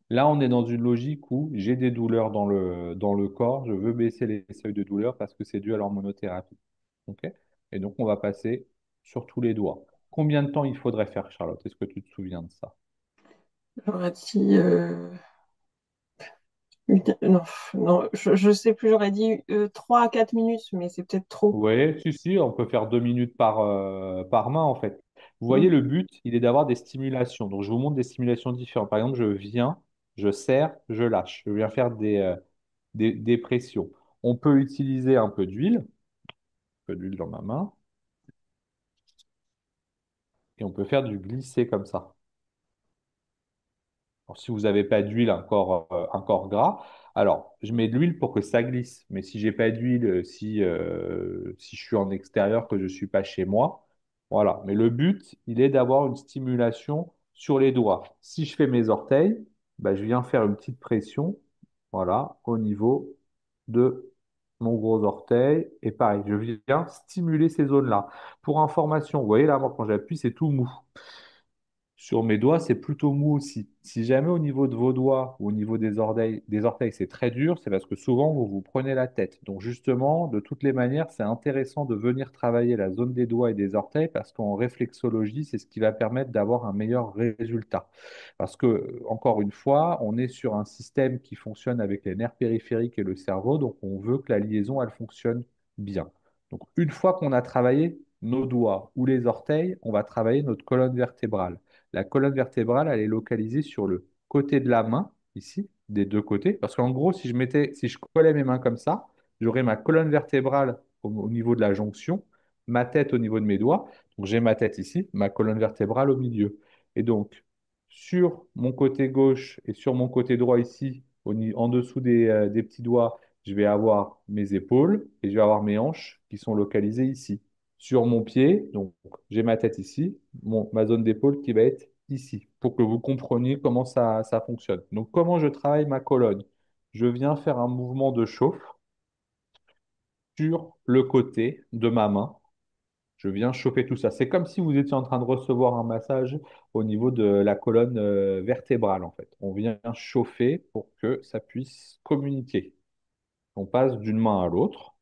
Là, on est dans une logique où j'ai des douleurs dans le corps, je veux baisser les seuils de douleur parce que c'est dû à l'hormonothérapie. OK? Et donc, on va passer sur tous les doigts. Combien de temps il faudrait faire, Charlotte? Est-ce que tu te souviens de ça? J'aurais dit non, non, je sais plus, j'aurais dit 3 à 4 minutes, mais c'est peut-être trop. Oui, si, si, on peut faire 2 minutes par main en fait. Vous voyez, Mm. le but, il est d'avoir des stimulations. Donc, je vous montre des stimulations différentes. Par exemple, je viens, je serre, je lâche. Je viens faire des pressions. On peut utiliser un peu d'huile dans ma main, et on peut faire du glisser comme ça. Alors, si vous n'avez pas d'huile, un corps gras, alors je mets de l'huile pour que ça glisse. Mais si j'ai pas d'huile, si je suis en extérieur, que je suis pas chez moi, voilà. Mais le but, il est d'avoir une stimulation sur les doigts. Si je fais mes orteils, bah, je viens faire une petite pression, voilà, au niveau de mon gros orteil. Et pareil, je viens stimuler ces zones-là. Pour information, vous voyez là, moi, quand j'appuie, c'est tout mou. Sur mes doigts, c'est plutôt mou aussi. Si jamais au niveau de vos doigts ou au niveau des orteils, c'est très dur, c'est parce que souvent vous vous prenez la tête. Donc justement, de toutes les manières, c'est intéressant de venir travailler la zone des doigts et des orteils parce qu'en réflexologie, c'est ce qui va permettre d'avoir un meilleur résultat. Parce que, encore une fois, on est sur un système qui fonctionne avec les nerfs périphériques et le cerveau, donc on veut que la liaison, elle fonctionne bien. Donc une fois qu'on a travaillé nos doigts ou les orteils, on va travailler notre colonne vertébrale. La colonne vertébrale, elle est localisée sur le côté de la main, ici, des deux côtés. Parce qu'en gros, si je collais mes mains comme ça, j'aurais ma colonne vertébrale au niveau de la jonction, ma tête au niveau de mes doigts. Donc j'ai ma tête ici, ma colonne vertébrale au milieu. Et donc, sur mon côté gauche et sur mon côté droit ici, en dessous des petits doigts, je vais avoir mes épaules et je vais avoir mes hanches qui sont localisées ici. Sur mon pied, donc j'ai ma tête ici, ma zone d'épaule qui va être ici, pour que vous compreniez comment ça fonctionne. Donc, comment je travaille ma colonne? Je viens faire un mouvement de chauffe sur le côté de ma main. Je viens chauffer tout ça. C'est comme si vous étiez en train de recevoir un massage au niveau de la colonne vertébrale, en fait. On vient chauffer pour que ça puisse communiquer. On passe d'une main à l'autre.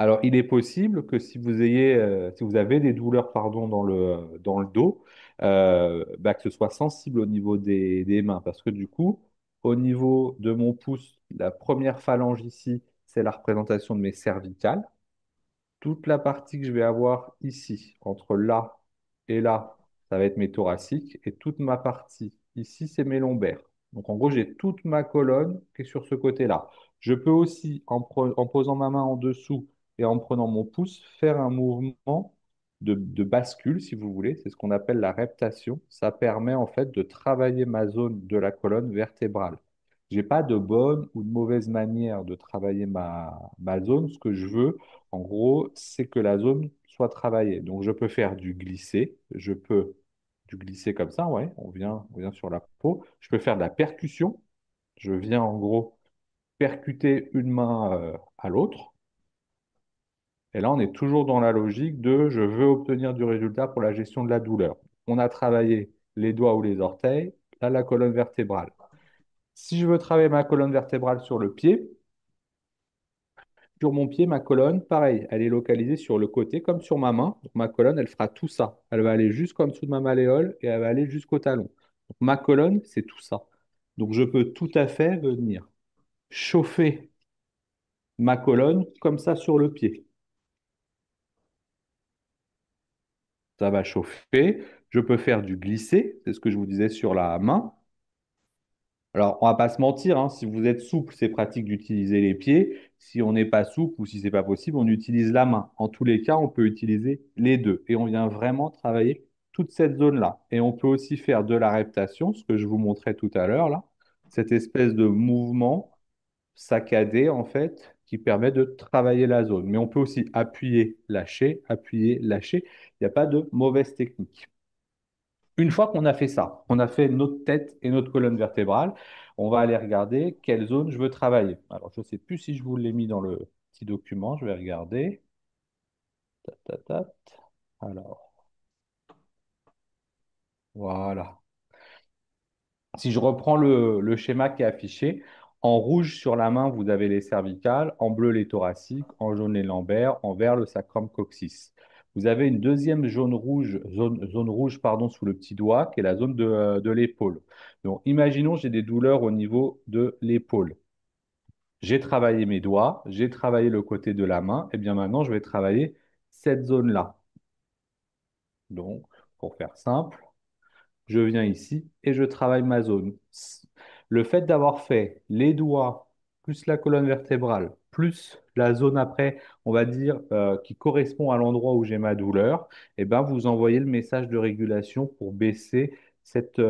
Alors, il est possible que si vous avez des douleurs, pardon, dans le dos, bah, que ce soit sensible au niveau des mains, parce que du coup, au niveau de mon pouce, la première phalange ici, c'est la représentation de mes cervicales. Toute la partie que je vais avoir ici, entre là et là, ça va être mes thoraciques. Et toute ma partie ici, c'est mes lombaires. Donc en gros, j'ai toute ma colonne qui est sur ce côté-là. Je peux aussi, en posant ma main en dessous et en prenant mon pouce, faire un mouvement de bascule, si vous voulez. C'est ce qu'on appelle la reptation. Ça permet en fait de travailler ma zone de la colonne vertébrale. J'ai pas de bonne ou de mauvaise manière de travailler ma zone. Ce que je veux, en gros, c'est que la zone soit travaillée. Donc, je peux faire du glisser. Je peux du glisser comme ça, ouais. On vient sur la peau. Je peux faire de la percussion. Je viens, en gros, percuter une main à l'autre. Et là, on est toujours dans la logique de je veux obtenir du résultat pour la gestion de la douleur. On a travaillé les doigts ou les orteils, là, la colonne vertébrale. Si je veux travailler ma colonne vertébrale sur le pied, sur mon pied, ma colonne, pareil, elle est localisée sur le côté comme sur ma main. Donc ma colonne, elle fera tout ça. Elle va aller jusqu'en dessous de ma malléole et elle va aller jusqu'au talon. Donc ma colonne, c'est tout ça. Donc je peux tout à fait venir chauffer ma colonne comme ça sur le pied. Ça va chauffer. Je peux faire du glisser, c'est ce que je vous disais sur la main. Alors, on va pas se mentir, hein, si vous êtes souple, c'est pratique d'utiliser les pieds. Si on n'est pas souple ou si c'est pas possible, on utilise la main. En tous les cas, on peut utiliser les deux. Et on vient vraiment travailler toute cette zone-là. Et on peut aussi faire de la reptation, ce que je vous montrais tout à l'heure, là. Cette espèce de mouvement saccadé, en fait, qui permet de travailler la zone. Mais on peut aussi appuyer, lâcher, appuyer, lâcher. Il n'y a pas de mauvaise technique. Une fois qu'on a fait ça, on a fait notre tête et notre colonne vertébrale, on va aller regarder quelle zone je veux travailler. Alors, je ne sais plus si je vous l'ai mis dans le petit document, je vais regarder. Ta, ta, ta. Alors, voilà. Si je reprends le schéma qui est affiché, en rouge sur la main, vous avez les cervicales, en bleu les thoraciques, en jaune les lombaires, en vert le sacrum coccyx. Vous avez une deuxième zone rouge pardon, sous le petit doigt, qui est la zone de l'épaule. Donc, imaginons j'ai des douleurs au niveau de l'épaule. J'ai travaillé mes doigts, j'ai travaillé le côté de la main, et bien maintenant je vais travailler cette zone-là. Donc, pour faire simple, je viens ici et je travaille ma zone. Le fait d'avoir fait les doigts, plus la colonne vertébrale, plus la zone après, on va dire, qui correspond à l'endroit où j'ai ma douleur, eh ben, vous envoyez le message de régulation pour baisser cette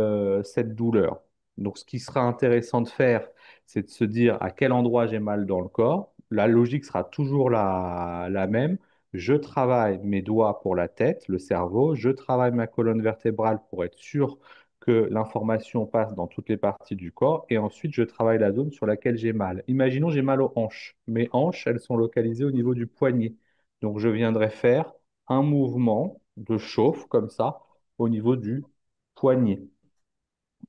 douleur. Donc, ce qui sera intéressant de faire, c'est de se dire à quel endroit j'ai mal dans le corps. La logique sera toujours la même. Je travaille mes doigts pour la tête, le cerveau. Je travaille ma colonne vertébrale pour être sûr que l'information passe dans toutes les parties du corps. Et ensuite, je travaille la zone sur laquelle j'ai mal. Imaginons, j'ai mal aux hanches. Mes hanches, elles sont localisées au niveau du poignet. Donc, je viendrai faire un mouvement de chauffe comme ça au niveau du poignet.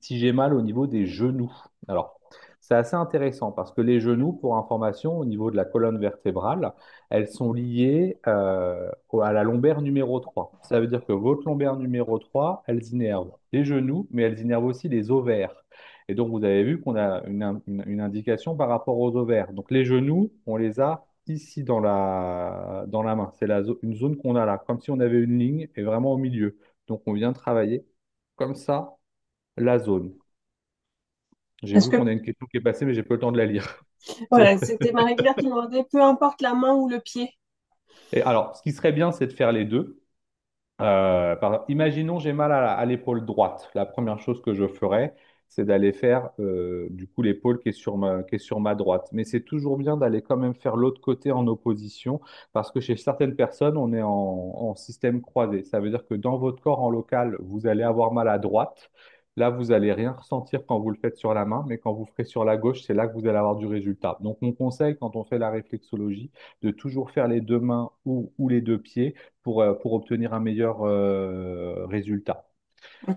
Si j'ai mal au niveau des genoux. Alors, c'est assez intéressant parce que les genoux, pour information, au niveau de la colonne vertébrale, elles sont liées à la lombaire numéro 3. Ça veut dire que votre lombaire numéro 3, elles innervent les genoux, mais elles innervent aussi les ovaires. Et donc, vous avez vu qu'on a une indication par rapport aux ovaires. Donc, les genoux, on les a ici dans la main. C'est une zone qu'on a là, comme si on avait une ligne et vraiment au milieu. Donc, on vient travailler comme ça la zone. J'ai Est-ce vu que, qu'on a une question qui est passée, mais j'ai pas eu le temps de la lire. voilà, c'était Marie-Claire qui demandait, peu importe la main ou le pied. Et alors, ce qui serait bien, c'est de faire les deux. Imaginons j'ai mal à l'épaule droite. La première chose que je ferais, c'est d'aller faire du coup l'épaule qui est sur ma droite. Mais c'est toujours bien d'aller quand même faire l'autre côté en opposition parce que chez certaines personnes, on est en système croisé. Ça veut dire que dans votre corps en local, vous allez avoir mal à droite. Là, vous allez rien ressentir quand vous le faites sur la main, mais quand vous ferez sur la gauche, c'est là que vous allez avoir du résultat. Donc, mon conseil quand on fait la réflexologie, de toujours faire les deux mains ou les deux pieds pour obtenir un meilleur résultat.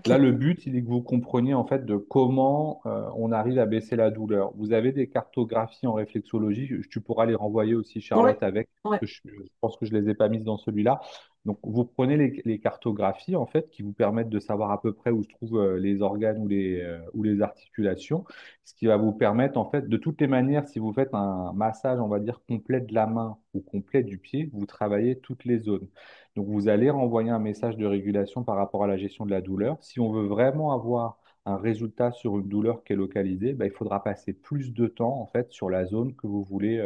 Là, Ok. le but, il est que vous compreniez en fait de comment on arrive à baisser la douleur. Vous avez des cartographies en réflexologie, tu pourras les renvoyer aussi, Ouais. Charlotte, avec, Ouais. parce que je pense que je les ai pas mises dans celui-là. Donc, vous prenez les cartographies en fait qui vous permettent de savoir à peu près où se trouvent les organes ou les articulations, ce qui va vous permettre en fait, de toutes les manières, si vous faites un massage, on va dire complet de la main ou complet du pied, vous travaillez toutes les zones. Donc, vous allez renvoyer un message de régulation par rapport à la gestion de la douleur. Si on veut vraiment avoir un résultat sur une douleur qui est localisée, ben, il faudra passer plus de temps en fait sur la zone que vous voulez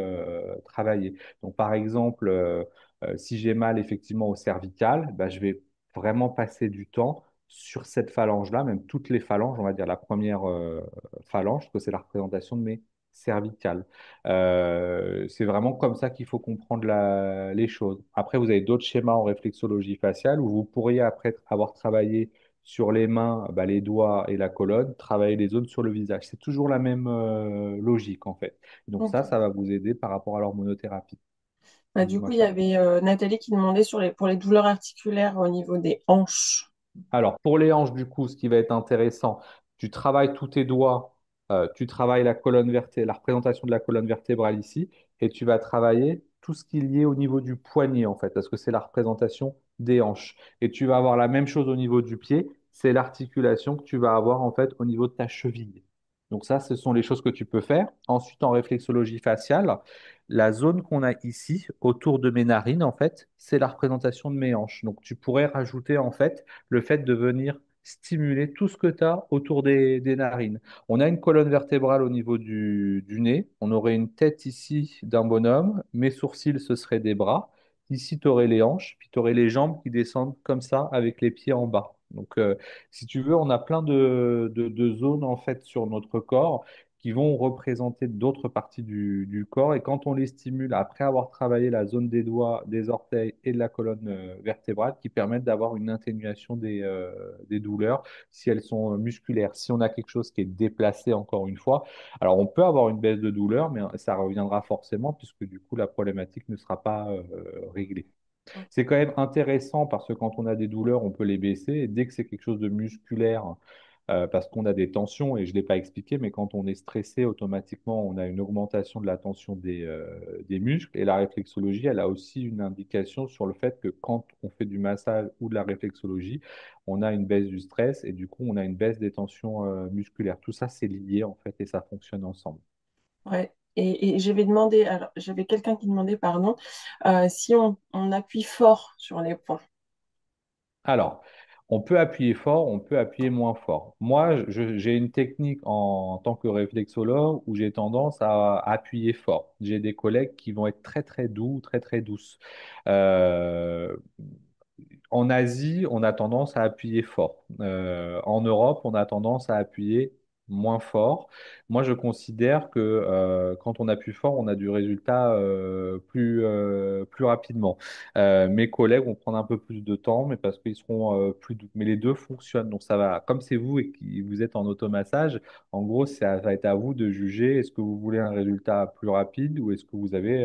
travailler. Donc, par exemple, si j'ai mal effectivement au cervical, ben, je vais vraiment passer du temps sur cette phalange-là, même toutes les phalanges, on va dire la première phalange, parce que c'est la représentation de mes cervicales. C'est vraiment comme ça qu'il faut comprendre les choses. Après, vous avez d'autres schémas en réflexologie faciale où vous pourriez, après avoir travaillé sur les mains, bah, les doigts et la colonne, travailler les zones sur le visage. C'est toujours la même logique, en fait. Donc ça Ok. va vous aider par rapport à l'hormonothérapie. Bah, du Dis-moi, coup, il y Charles. avait Nathalie qui demandait pour les douleurs articulaires au niveau des hanches. Alors, pour les hanches, du coup, ce qui va être intéressant, tu travailles tous tes doigts, tu travailles la colonne vertébrale, la représentation de la colonne vertébrale ici, et tu vas travailler tout ce qui est lié au niveau du poignet, en fait, parce que c'est la représentation des hanches. Et tu vas avoir la même chose au niveau du pied, c'est l'articulation que tu vas avoir, en fait, au niveau de ta cheville. Donc ça, ce sont les choses que tu peux faire. Ensuite, en réflexologie faciale, la zone qu'on a ici, autour de mes narines, en fait, c'est la représentation de mes hanches. Donc tu pourrais rajouter, en fait, le fait de venir stimuler tout ce que tu as autour des narines. On a une colonne vertébrale au niveau du nez, on aurait une tête ici d'un bonhomme, mes sourcils, ce seraient des bras. Ici, tu aurais les hanches, puis tu aurais les jambes qui descendent comme ça avec les pieds en bas. Donc, si tu veux, on a plein de zones en fait sur notre corps qui vont représenter d'autres parties du corps. Et quand on les stimule, après avoir travaillé la zone des doigts, des orteils et de la colonne vertébrale, qui permettent d'avoir une atténuation des douleurs si elles sont musculaires. Si on a quelque chose qui est déplacé, encore une fois, alors on peut avoir une baisse de douleur, mais ça reviendra forcément puisque du coup la problématique ne sera pas réglée. C'est quand même intéressant parce que quand on a des douleurs, on peut les baisser. Et dès que c'est quelque chose de musculaire, parce qu'on a des tensions, et je ne l'ai pas expliqué, mais quand on est stressé, automatiquement, on a une augmentation de la tension des muscles. Et la réflexologie, elle a aussi une indication sur le fait que quand on fait du massage ou de la réflexologie, on a une baisse du stress et du coup, on a une baisse des tensions musculaires. Tout ça, c'est lié en fait et ça fonctionne ensemble. Ouais. Et j'avais quelqu'un qui demandait, pardon, si on appuie fort sur les points. Alors, on peut appuyer fort, on peut appuyer moins fort. Moi, j'ai une technique en tant que réflexologue où j'ai tendance à appuyer fort. J'ai des collègues qui vont être très très doux, très très douces. Euh, En Asie, on a tendance à appuyer fort. En Europe, on a tendance à appuyer moins fort. Moi, je considère que quand on appuie fort, on a du résultat plus rapidement. Mes collègues vont prendre un peu plus de temps, mais parce qu'ils seront plus doux. Mais les deux fonctionnent. Donc, ça va. Comme c'est vous et que vous êtes en automassage, en gros, ça va être à vous de juger est-ce que vous voulez un résultat plus rapide ou est-ce que vous avez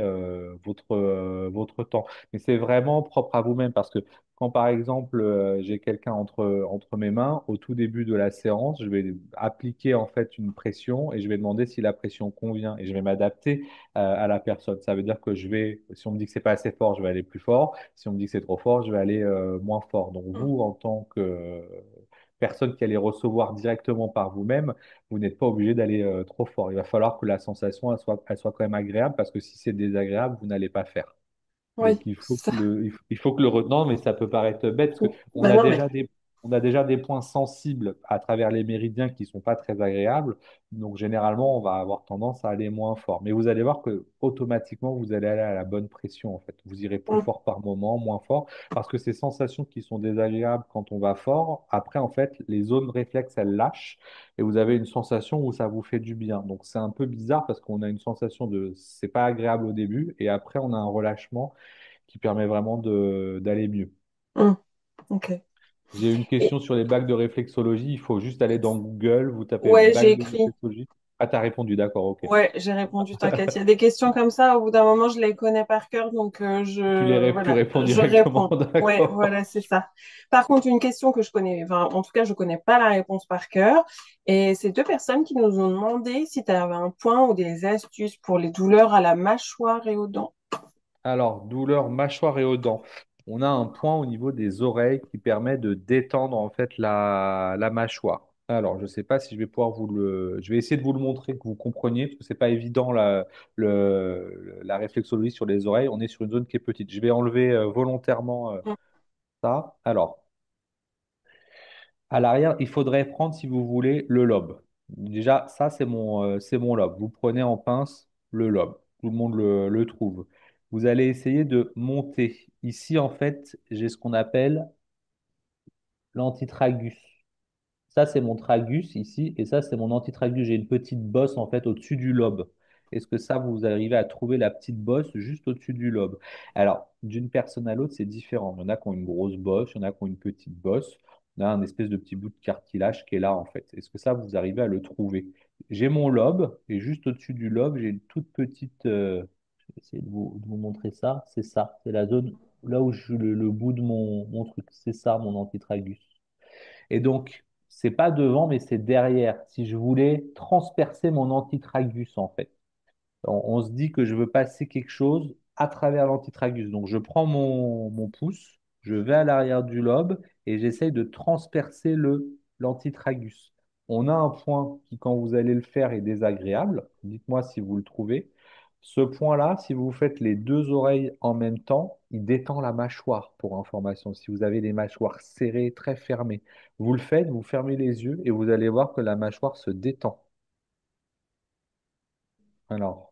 votre temps. Mais c'est vraiment propre à vous-même parce que quand par exemple j'ai quelqu'un entre mes mains, au tout début de la séance, je vais appliquer en fait une pression et je vais demander si la pression convient et je vais m'adapter à la personne. Ça veut dire que si on me dit que c'est pas assez fort, je vais aller plus fort. Si on me dit que c'est trop fort, je vais aller moins fort. Donc Mm. vous, en tant que personne qui allait recevoir directement par vous-même, vous n'êtes pas obligé d'aller trop fort. Il va falloir que la sensation elle soit quand même agréable parce que si c'est désagréable, vous n'allez pas faire. Donc, Oui, ça. il faut que le retenant, mais ça peut paraître bête parce que Bah non, mais on a déjà des points sensibles à travers les méridiens qui sont pas très agréables. Donc, généralement, on va avoir tendance à aller moins fort. Mais vous allez voir que automatiquement, vous allez aller à la bonne pression, en fait. Vous irez plus mm, fort par moment, moins fort, parce que ces sensations qui sont désagréables quand on va fort, après, en fait, les zones réflexes, elles lâchent et vous avez une sensation où ça vous fait du bien. Donc, c'est un peu bizarre parce qu'on a une sensation de c'est pas agréable au début et après, on a un relâchement qui permet vraiment d'aller mieux. mm, ok. J'ai une Et question sur les bacs de réflexologie. Il faut juste aller dans Google, vous tapez ouais, j'ai bac de écrit. réflexologie. Ah, t'as répondu, d'accord, ok. Ouais, j'ai répondu, t'inquiète. Il y a des questions comme ça, au bout d'un moment, je les connais par cœur, donc Tu voilà, réponds je directement, réponds. Ouais, d'accord. voilà, c'est ça. Par contre, une question que je connais, enfin, en tout cas, je connais pas la réponse par cœur, et c'est deux personnes qui nous ont demandé si tu avais un point ou des astuces pour les douleurs à la mâchoire et aux dents. Alors, douleur mâchoire et aux dents. On a un point au niveau des oreilles qui permet de détendre en fait la mâchoire. Alors, je ne sais pas si je vais pouvoir Je vais essayer de vous le montrer, que vous compreniez, parce que c'est pas évident la réflexologie sur les oreilles. On est sur une zone qui est petite. Je vais enlever volontairement ça. Alors, à l'arrière, il faudrait prendre, si vous voulez, le lobe. Déjà, ça, c'est mon lobe. Vous prenez en pince le lobe. Tout le monde le trouve. Vous allez essayer de monter. Ici, en fait, j'ai ce qu'on appelle l'antitragus. Ça, c'est mon tragus ici, et ça, c'est mon antitragus. J'ai une petite bosse, en fait, au-dessus du lobe. Est-ce que ça, vous arrivez à trouver la petite bosse juste au-dessus du lobe? Alors, d'une personne à l'autre, c'est différent. Il y en a qui ont une grosse bosse, il y en a qui ont une petite bosse. On a un espèce de petit bout de cartilage qui est là, en fait. Est-ce que ça, vous arrivez à le trouver? J'ai mon lobe, et juste au-dessus du lobe, j'ai une toute petite... je vais essayer de vous montrer ça. C'est ça. C'est la zone là où je le bout de mon truc. C'est ça, mon antitragus. Et donc, c'est pas devant, mais c'est derrière. Si je voulais transpercer mon antitragus, en fait, on se dit que je veux passer quelque chose à travers l'antitragus. Donc, je prends mon pouce, je vais à l'arrière du lobe et j'essaye de transpercer l'antitragus. On a un point qui, quand vous allez le faire, est désagréable. Dites-moi si vous le trouvez. Ce point-là, si vous faites les deux oreilles en même temps, il détend la mâchoire, pour information. Si vous avez les mâchoires serrées, très fermées, vous le faites, vous fermez les yeux et vous allez voir que la mâchoire se détend. Alors,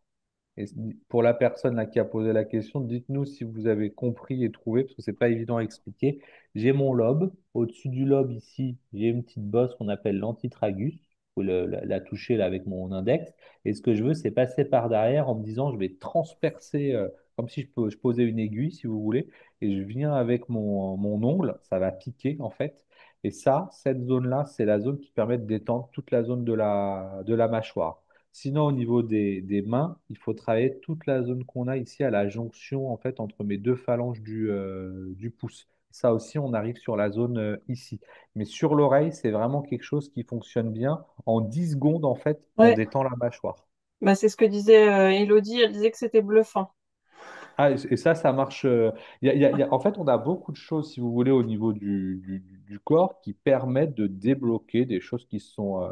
et pour la personne là qui a posé la question, dites-nous si vous avez compris et trouvé, parce que c'est pas évident à expliquer. J'ai mon lobe. Au-dessus du lobe, ici, j'ai une petite bosse qu'on appelle l'antitragus. Il faut la toucher là avec mon index. Et ce que je veux, c'est passer par derrière en me disant, je vais transpercer, comme si je posais une aiguille, si vous voulez, et je viens avec mon ongle, ça va piquer en fait. Et ça, cette zone-là, c'est la zone qui permet de détendre toute la zone de la mâchoire. Sinon, au niveau des mains, il faut travailler toute la zone qu'on a ici à la jonction en fait entre mes deux phalanges du pouce. Ça aussi, on arrive sur la zone ici. Mais sur l'oreille, c'est vraiment quelque chose qui fonctionne bien. En 10 secondes, en fait, on Ouais, détend la mâchoire. bah, c'est ce que disait Elodie, elle disait que c'était bluffant. Ah, et ça marche. En fait, on a beaucoup de choses, si vous voulez, au niveau du corps qui permettent de débloquer des choses qui sont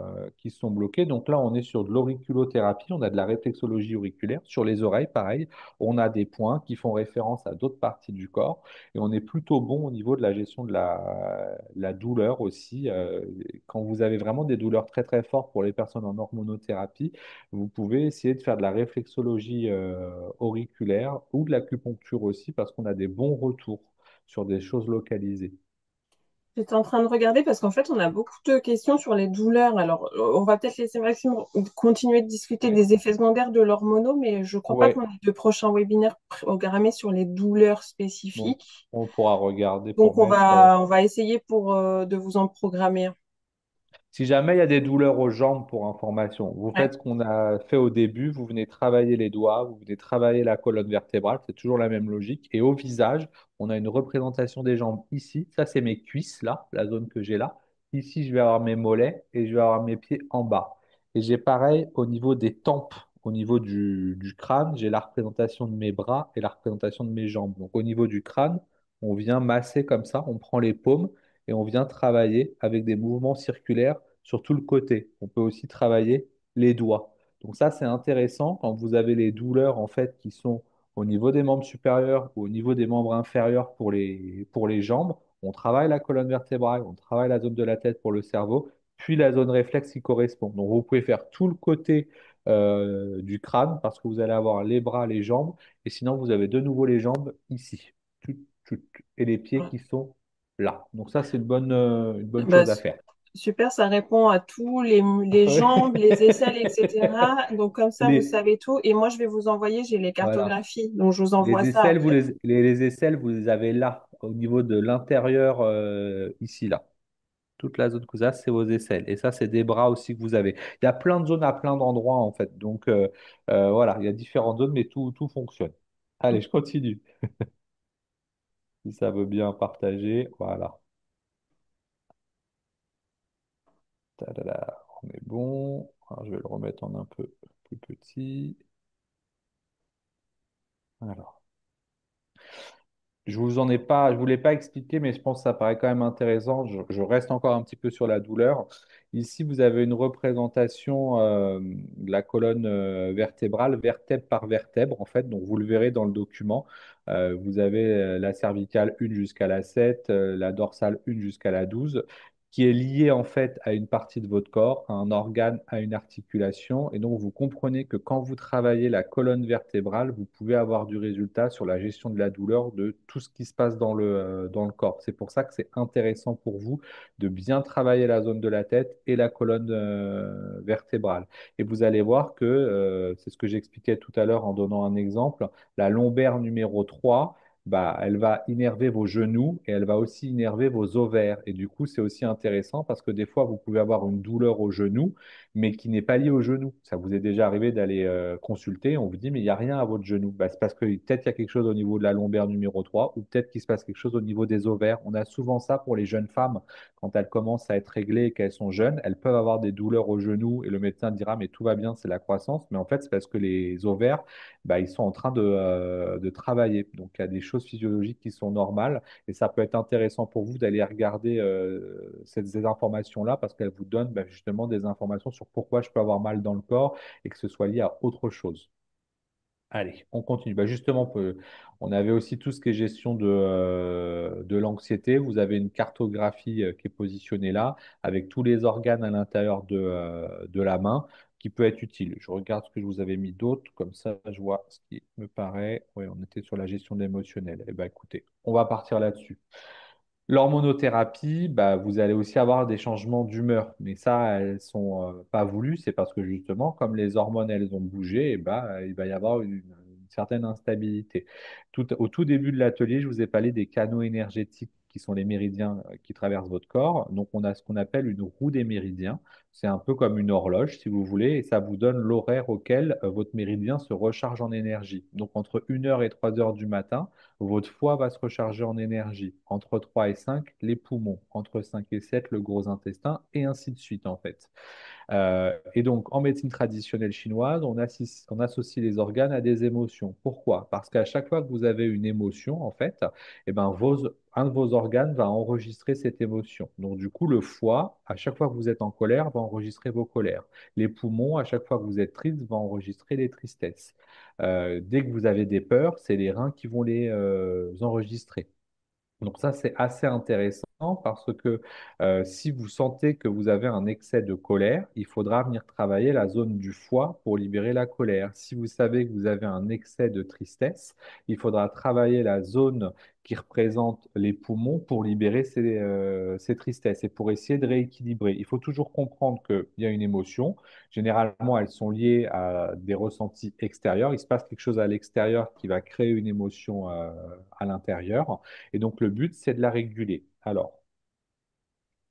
bloquées. Donc là, on est sur de l'auriculothérapie, on a de la réflexologie auriculaire. Sur les oreilles, pareil, on a des points qui font référence à d'autres parties du corps. Et on est plutôt bon au niveau de la gestion de la douleur aussi. Quand vous avez vraiment des douleurs très, très fortes pour les personnes en hormonothérapie, vous pouvez essayer de faire de la réflexologie auriculaire ou de l'acupuncture aussi parce qu'on a des bons retours sur des choses localisées. J'étais en train de regarder parce qu'en fait, on a beaucoup de questions sur les douleurs. Alors, on va peut-être laisser Maxime continuer de discuter Ouais. des effets secondaires de l'hormono, mais je ne crois pas qu'on Ouais. ait de prochains webinaires programmés sur les douleurs Donc, spécifiques. on pourra regarder Donc, pour mettre. on va essayer de vous en programmer un. Si jamais il y a des douleurs aux jambes pour information, vous Ouais. faites ce qu'on a fait au début, vous venez travailler les doigts, vous venez travailler la colonne vertébrale, c'est toujours la même logique. Et au visage, on a une représentation des jambes ici, ça c'est mes cuisses là, la zone que j'ai là. Ici, je vais avoir mes mollets et je vais avoir mes pieds en bas. Et j'ai pareil au niveau des tempes, au niveau du crâne, j'ai la représentation de mes bras et la représentation de mes jambes. Donc au niveau du crâne, on vient masser comme ça, on prend les paumes et on vient travailler avec des mouvements circulaires sur tout le côté. On peut aussi travailler les doigts. Donc ça, c'est intéressant quand vous avez les douleurs en fait qui sont au niveau des membres supérieurs ou au niveau des membres inférieurs pour les jambes. On travaille la colonne vertébrale, on travaille la zone de la tête pour le cerveau, puis la zone réflexe qui correspond. Donc vous pouvez faire tout le côté du crâne parce que vous allez avoir les bras, les jambes, et sinon vous avez de nouveau les jambes ici, Tut, tut, et les pieds qui sont là. Donc ça, c'est une bonne Bah, chose à faire. super, ça répond à tous les jambes, les aisselles, etc. Donc, comme ça, vous Les, savez tout. Et moi, je vais vous envoyer, j'ai les voilà. cartographies, donc je vous envoie Les ça aisselles, après. les aisselles, vous les avez là, au niveau de l'intérieur, ici, là. Toute la zone que vous avez, c'est vos aisselles. Et ça, c'est des bras aussi que vous avez. Il y a plein de zones à plein d'endroits, en fait. Donc, voilà, il y a différentes zones, mais tout fonctionne. Allez, je continue. Si ça veut bien partager, voilà. Tadada, on est bon. Alors, je vais le remettre en un peu plus petit. Alors. Je voulais pas expliquer, mais je pense que ça paraît quand même intéressant. Je reste encore un petit peu sur la douleur. Ici, vous avez une représentation de la colonne vertébrale, vertèbre par vertèbre, en fait. Donc, vous le verrez dans le document. Vous avez la cervicale 1 jusqu'à la 7, la dorsale 1 jusqu'à la 12, qui est liée en fait à une partie de votre corps, à un organe, à une articulation. Et donc, vous comprenez que quand vous travaillez la colonne vertébrale, vous pouvez avoir du résultat sur la gestion de la douleur de tout ce qui se passe dans le corps. C'est pour ça que c'est intéressant pour vous de bien travailler la zone de la tête et la colonne vertébrale. Et vous allez voir que, c'est ce que j'expliquais tout à l'heure en donnant un exemple, la lombaire numéro 3, bah, elle va innerver vos genoux et elle va aussi innerver vos ovaires. Et du coup, c'est aussi intéressant parce que des fois, vous pouvez avoir une douleur au genou, mais qui n'est pas liée au genou. Ça vous est déjà arrivé d'aller consulter, on vous dit, mais il n'y a rien à votre genou. Bah, c'est parce que peut-être qu'il y a quelque chose au niveau de la lombaire numéro 3 ou peut-être qu'il se passe quelque chose au niveau des ovaires. On a souvent ça pour les jeunes femmes. Quand elles commencent à être réglées et qu'elles sont jeunes, elles peuvent avoir des douleurs au genou et le médecin dira, mais tout va bien, c'est la croissance. Mais en fait, c'est parce que les ovaires bah, ils sont en train de travailler. Donc, il y a des choses physiologiques qui sont normales et ça peut être intéressant pour vous d'aller regarder ces informations-là parce qu'elles vous donnent bah, justement des informations sur pourquoi je peux avoir mal dans le corps et que ce soit lié à autre chose. Allez, on continue. Bah, justement, on avait aussi tout ce qui est gestion de l'anxiété. Vous avez une cartographie qui est positionnée là, avec tous les organes à l'intérieur de la main, qui peut être utile. Je regarde ce que je vous avais mis d'autres, comme ça je vois ce qui me paraît. Oui, on était sur la gestion de l'émotionnel. Eh bien, écoutez, on va partir là-dessus. L'hormonothérapie, bah, vous allez aussi avoir des changements d'humeur, mais ça, elles sont pas voulues. C'est parce que justement, comme les hormones, elles ont bougé, et bah, il va y avoir une certaine instabilité. Au tout début de l'atelier, je vous ai parlé des canaux énergétiques qui sont les méridiens qui traversent votre corps. Donc, on a ce qu'on appelle une roue des méridiens. C'est un peu comme une horloge, si vous voulez, et ça vous donne l'horaire auquel votre méridien se recharge en énergie. Donc, entre 1 heure et 3 heures du matin, votre foie va se recharger en énergie. Entre 3 et 5, les poumons. Entre 5 et 7, le gros intestin, et ainsi de suite, en fait. Et donc, en médecine traditionnelle chinoise, on associe les organes à des émotions. Pourquoi? Parce qu'à chaque fois que vous avez une émotion, en fait, eh ben, un de vos organes va enregistrer cette émotion. Donc, du coup, le foie, à chaque fois que vous êtes en colère, va enregistrer vos colères. Les poumons, à chaque fois que vous êtes triste, vont enregistrer les tristesses. Dès que vous avez des peurs, c'est les reins qui vont les enregistrer. Donc ça, c'est assez intéressant parce que si vous sentez que vous avez un excès de colère, il faudra venir travailler la zone du foie pour libérer la colère. Si vous savez que vous avez un excès de tristesse, il faudra travailler la zone qui représente les poumons pour libérer ces tristesses et pour essayer de rééquilibrer. Il faut toujours comprendre qu'il y a une émotion. Généralement, elles sont liées à des ressentis extérieurs. Il se passe quelque chose à l'extérieur qui va créer une émotion à l'intérieur. Et donc, le but, c'est de la réguler. Alors,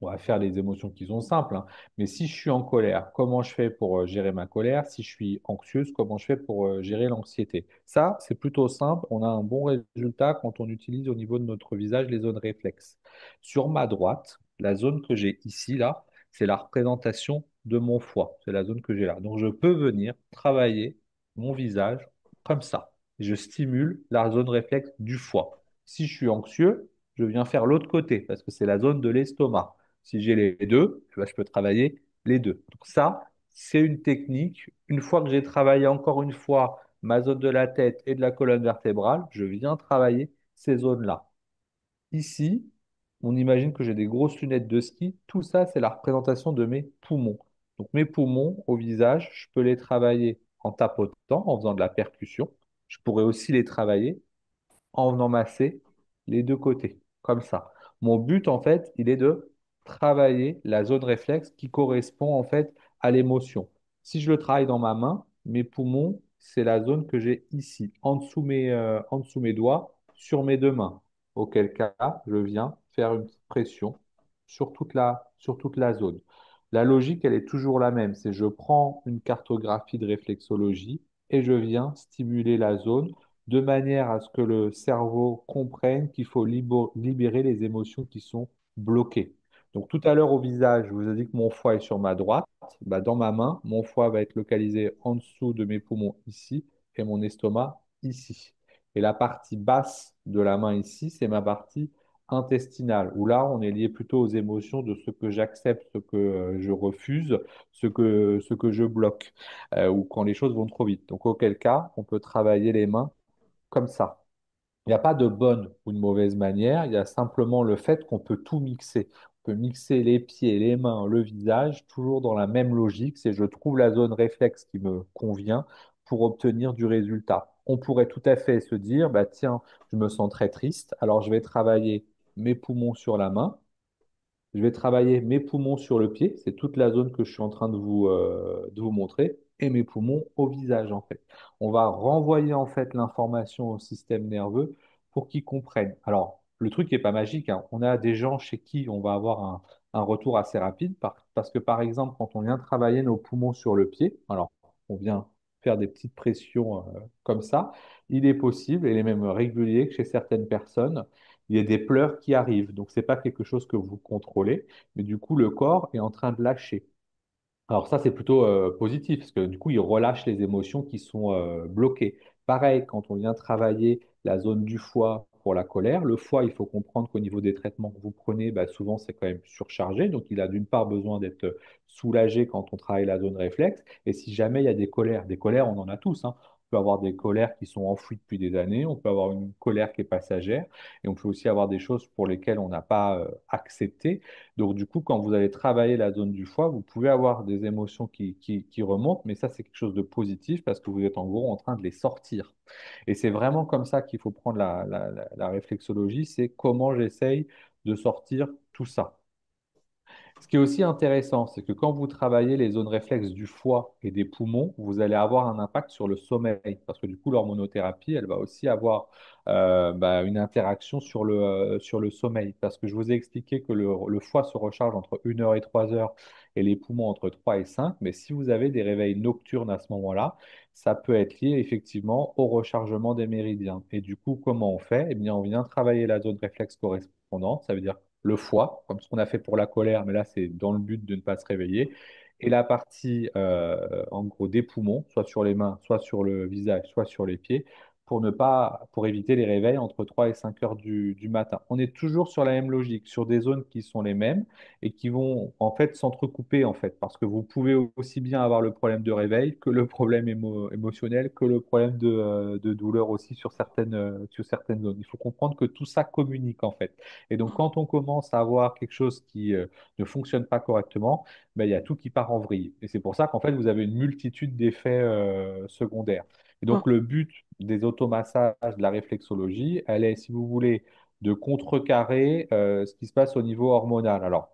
on va faire les émotions qui sont simples, hein. Mais si je suis en colère, comment je fais pour gérer ma colère? Si je suis anxieuse, comment je fais pour gérer l'anxiété? Ça, c'est plutôt simple. On a un bon résultat quand on utilise au niveau de notre visage les zones réflexes. Sur ma droite, la zone que j'ai ici, là, c'est la représentation de mon foie. C'est la zone que j'ai là. Donc, je peux venir travailler mon visage comme ça. Je stimule la zone réflexe du foie. Si je suis anxieux, je viens faire l'autre côté parce que c'est la zone de l'estomac. Si j'ai les deux, tu vois, je peux travailler les deux. Donc ça, c'est une technique. Une fois que j'ai travaillé encore une fois ma zone de la tête et de la colonne vertébrale, je viens travailler ces zones-là. Ici, on imagine que j'ai des grosses lunettes de ski. Tout ça, c'est la représentation de mes poumons. Donc mes poumons au visage, je peux les travailler en tapotant, en faisant de la percussion. Je pourrais aussi les travailler en venant masser les deux côtés, comme ça. Mon but, en fait, il est de travailler la zone réflexe qui correspond, en fait, à l'émotion. Si je le travaille dans ma main, mes poumons, c'est la zone que j'ai ici, en dessous mes doigts, sur mes deux mains. Auquel cas, je viens faire une petite pression sur toute la zone. La logique, elle est toujours la même. C'est je prends une cartographie de réflexologie et je viens stimuler la zone de manière à ce que le cerveau comprenne qu'il faut libérer les émotions qui sont bloquées. Donc tout à l'heure au visage, je vous ai dit que mon foie est sur ma droite. Bah, dans ma main, mon foie va être localisé en dessous de mes poumons ici et mon estomac ici. Et la partie basse de la main ici, c'est ma partie intestinale, où là, on est lié plutôt aux émotions de ce que j'accepte, ce que je refuse, ce que je bloque, ou quand les choses vont trop vite. Donc, auquel cas, on peut travailler les mains comme ça. Il n'y a pas de bonne ou de mauvaise manière, il y a simplement le fait qu'on peut tout mixer. On peut mixer les pieds, les mains, le visage, toujours dans la même logique, c'est je trouve la zone réflexe qui me convient pour obtenir du résultat. On pourrait tout à fait se dire, bah tiens, je me sens très triste, alors je vais travailler mes poumons sur la main, je vais travailler mes poumons sur le pied, c'est toute la zone que je suis en train de vous montrer, et mes poumons au visage en fait. On va renvoyer en fait l'information au système nerveux pour qu'il comprenne. Alors, le truc n'est pas magique, hein. On a des gens chez qui on va avoir un retour assez rapide, parce que par exemple, quand on vient travailler nos poumons sur le pied, alors on vient faire des petites pressions comme ça, il est possible, et il est même régulier, que chez certaines personnes, il y a des pleurs qui arrivent. Donc, ce n'est pas quelque chose que vous contrôlez, mais du coup, le corps est en train de lâcher. Alors ça, c'est plutôt positif, parce que du coup, il relâche les émotions qui sont bloquées. Pareil, quand on vient travailler la zone du foie pour la colère, le foie, il faut comprendre qu'au niveau des traitements que vous prenez, bah, souvent, c'est quand même surchargé. Donc, il a d'une part besoin d'être soulagé quand on travaille la zone réflexe. Et si jamais il y a des colères, on en a tous, hein. On peut avoir des colères qui sont enfouies depuis des années, on peut avoir une colère qui est passagère, et on peut aussi avoir des choses pour lesquelles on n'a pas accepté. Donc, du coup, quand vous allez travailler la zone du foie, vous pouvez avoir des émotions qui remontent, mais ça, c'est quelque chose de positif parce que vous êtes en gros en train de les sortir. Et c'est vraiment comme ça qu'il faut prendre la réflexologie, c'est comment j'essaye de sortir tout ça. Ce qui est aussi intéressant, c'est que quand vous travaillez les zones réflexes du foie et des poumons, vous allez avoir un impact sur le sommeil, parce que du coup, l'hormonothérapie, elle va aussi avoir une interaction sur le sommeil, parce que je vous ai expliqué que le foie se recharge entre 1 heure et 3 heures et les poumons entre 3 et 5, mais si vous avez des réveils nocturnes à ce moment-là, ça peut être lié effectivement au rechargement des méridiens. Et du coup, comment on fait? Eh bien, on vient travailler la zone réflexe correspondante, ça veut dire le foie, comme ce qu'on a fait pour la colère, mais là, c'est dans le but de ne pas se réveiller. Et la partie, en gros, des poumons, soit sur les mains, soit sur le visage, soit sur les pieds, pour éviter les réveils entre 3 et 5 heures du matin. On est toujours sur la même logique, sur des zones qui sont les mêmes et qui vont, en fait, s'entrecouper, en fait, parce que vous pouvez aussi bien avoir le problème de réveil que le problème émotionnel, que le problème de douleur aussi sur certaines zones. Il faut comprendre que tout ça communique, en fait. Et donc, quand on commence à avoir quelque chose qui ne fonctionne pas correctement, ben, il y a tout qui part en vrille. Et c'est pour ça qu'en fait, vous avez une multitude d'effets secondaires. Et Mm. donc, le but des automassages, de la réflexologie, elle est, si vous voulez, de contrecarrer ce qui se passe au niveau hormonal. Alors,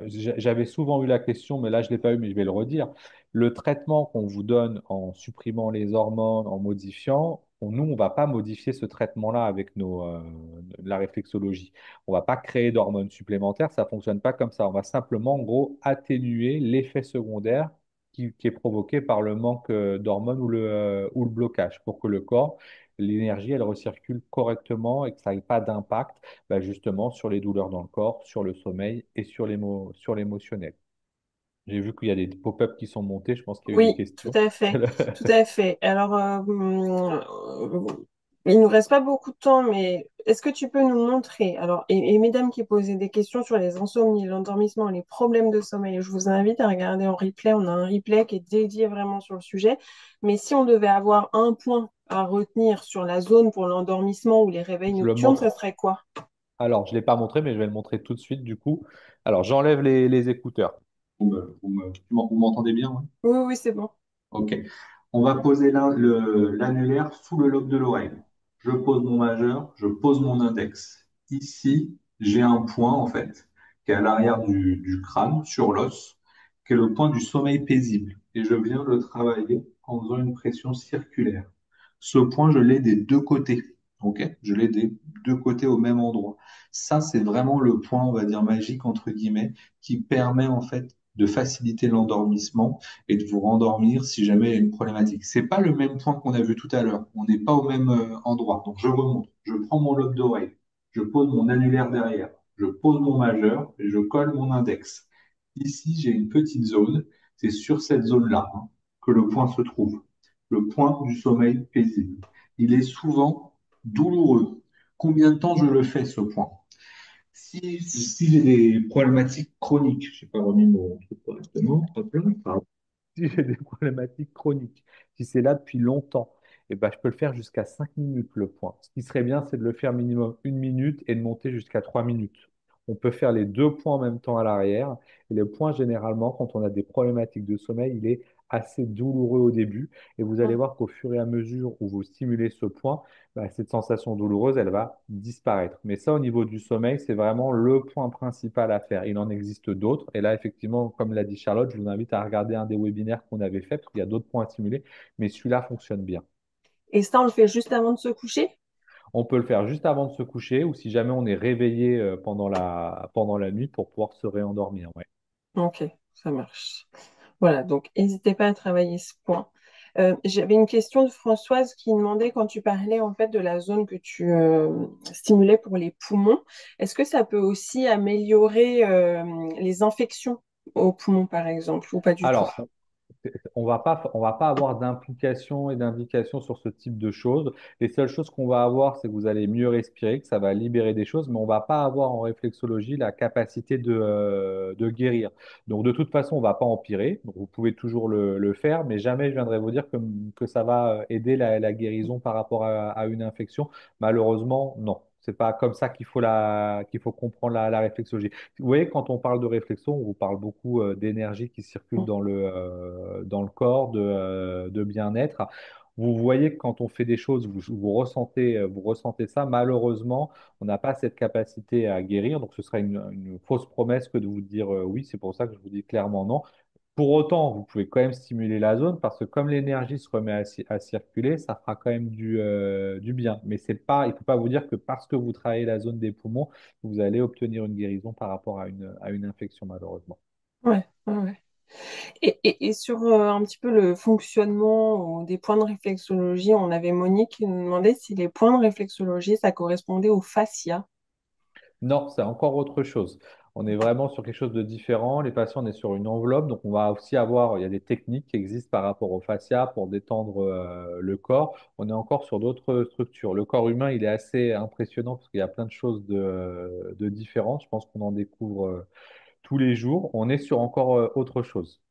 j'avais souvent eu la question, mais là, je ne l'ai pas eu, mais je vais le redire. Le traitement qu'on vous donne en supprimant les hormones, en modifiant, nous, on ne va pas modifier ce traitement-là avec la réflexologie. On ne va pas créer d'hormones supplémentaires, ça ne fonctionne pas comme ça. On va simplement, en gros, atténuer l'effet secondaire qui est provoqué par le manque d'hormones ou le blocage pour que le corps, l'énergie, elle recircule correctement et que ça n'ait pas d'impact bah, justement sur les douleurs dans le corps, sur le sommeil et sur l'émotionnel. J'ai vu qu'il y a des pop-up qui sont montés, je pense qu'il y a eu des Oui, tout questions. à fait, tout à fait. Alors, il nous reste pas beaucoup de temps, mais est-ce que tu peux nous montrer, alors, et mesdames qui posaient des questions sur les insomnies, l'endormissement, les problèmes de sommeil, je vous invite à regarder en replay. On a un replay qui est dédié vraiment sur le sujet. Mais si on devait avoir un point à retenir sur la zone pour l'endormissement ou les réveils Je le nocturnes, ça montre. serait quoi? Alors, je ne l'ai pas montré, mais je vais le montrer tout de suite du coup. Alors, j'enlève les écouteurs. Vous m'entendez bien, ouais. Oui, oui, c'est bon. Ok. On va poser l'annulaire sous le lobe de l'oreille. Je pose mon majeur, je pose mon index. Ici, j'ai un point en fait qui est à l'arrière du crâne, sur l'os, qui est le point du sommeil paisible. Et je viens le travailler en faisant une pression circulaire. Ce point, je l'ai des deux côtés. Ok, je l'ai des deux côtés au même endroit. Ça, c'est vraiment le point, on va dire, magique, entre guillemets, qui permet en fait de faciliter l'endormissement et de vous rendormir si jamais il y a une problématique. C'est pas le même point qu'on a vu tout à l'heure. On n'est pas au même endroit. Donc, je remonte. Je prends mon lobe d'oreille. Je pose mon annulaire derrière. Je pose mon majeur et je colle mon index. Ici, j'ai une petite zone. C'est sur cette zone-là, hein, que le point se trouve. Le point du sommeil paisible. Il est souvent douloureux. Combien de temps je le fais, ce point? Si j'ai des problématiques chroniques, je n'ai pas remis mon truc correctement, hop là, pardon. Si j'ai des problématiques chroniques, si c'est là depuis longtemps, eh ben, je peux le faire jusqu'à 5 minutes le point. Ce qui serait bien, c'est de le faire minimum 1 minute et de monter jusqu'à 3 minutes. On peut faire les deux points en même temps à l'arrière. Et le point, généralement, quand on a des problématiques de sommeil, il est assez douloureux au début. Et vous allez voir qu'au fur et à mesure où vous stimulez ce point, bah, cette sensation douloureuse, elle va disparaître. Mais ça, au niveau du sommeil, c'est vraiment le point principal à faire. Il en existe d'autres. Et là, effectivement, comme l'a dit Charlotte, je vous invite à regarder un des webinaires qu'on avait fait, parce qu'il y a d'autres points à stimuler, mais celui-là fonctionne bien. Et ça, on le fait juste avant de se coucher? On peut le faire juste avant de se coucher ou si jamais on est réveillé pendant la nuit pour pouvoir se réendormir. Ouais. Ok, ça marche. Voilà, donc n'hésitez pas à travailler ce point. J'avais une question de Françoise qui demandait quand tu parlais en fait de la zone que tu stimulais pour les poumons, est-ce que ça peut aussi améliorer les infections aux poumons par exemple ou pas du tout? Alors, on va pas avoir d'implication et d'indication sur ce type de choses. Les seules choses qu'on va avoir, c'est que vous allez mieux respirer, que ça va libérer des choses, mais on va pas avoir en réflexologie la capacité de guérir. Donc, de toute façon, on va pas empirer. Donc, vous pouvez toujours le faire, mais jamais je viendrai vous dire que ça va aider la guérison par rapport à une infection. Malheureusement, non. C'est pas comme ça qu'il faut comprendre la réflexologie. Vous voyez, quand on parle de réflexion, on vous parle beaucoup d'énergie qui circule dans le corps, de bien-être. Vous voyez que quand on fait des choses, vous ressentez ça. Malheureusement, on n'a pas cette capacité à guérir. Donc, ce serait une fausse promesse que de vous dire oui. C'est pour ça que je vous dis clairement non. Pour autant, vous pouvez quand même stimuler la zone parce que comme l'énergie se remet à circuler, ça fera quand même du bien. Mais c'est pas, il ne faut pas vous dire que parce que vous travaillez la zone des poumons, vous allez obtenir une guérison par rapport à une infection, malheureusement. Ouais, ouais, ouais. Et sur un petit peu le fonctionnement des points de réflexologie, on avait Monique qui nous demandait si les points de réflexologie, ça correspondait au fascia. Non, c'est encore autre chose. On est vraiment sur quelque chose de différent. Les patients, on est sur une enveloppe, donc on va aussi avoir, il y a des techniques qui existent par rapport au fascia pour détendre le corps. On est encore sur d'autres structures. Le corps humain, il est assez impressionnant parce qu'il y a plein de choses de différentes. Je pense qu'on en découvre tous les jours. On est sur encore autre chose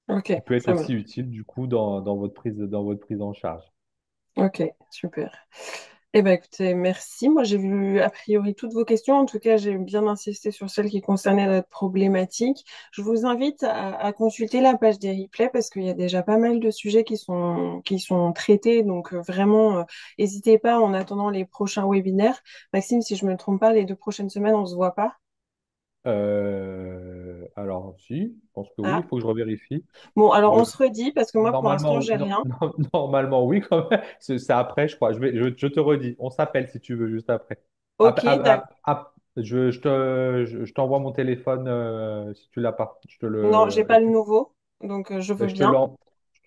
Ok, qui peut être ça aussi marche. utile du coup dans votre prise en charge. Ok, super. Eh ben écoutez, merci. Moi, j'ai vu a priori toutes vos questions. En tout cas, j'ai bien insisté sur celles qui concernaient notre problématique. Je vous invite à consulter la page des replays parce qu'il y a déjà pas mal de sujets qui sont traités. Donc, vraiment, n'hésitez pas en attendant les prochains webinaires. Maxime, si je me trompe pas, les 2 prochaines semaines, on se voit pas. Alors, si, je pense que oui, il Ah, faut que je revérifie. bon, alors on Je- se redit parce que moi, pour l'instant, Normalement, j'ai non, rien. normalement, oui, quand même. C'est après, je crois. Je te redis. On s'appelle si tu veux, juste après. Ok, Je t'envoie mon téléphone si tu l'as pas. non, j'ai pas le nouveau, donc je veux Je te bien.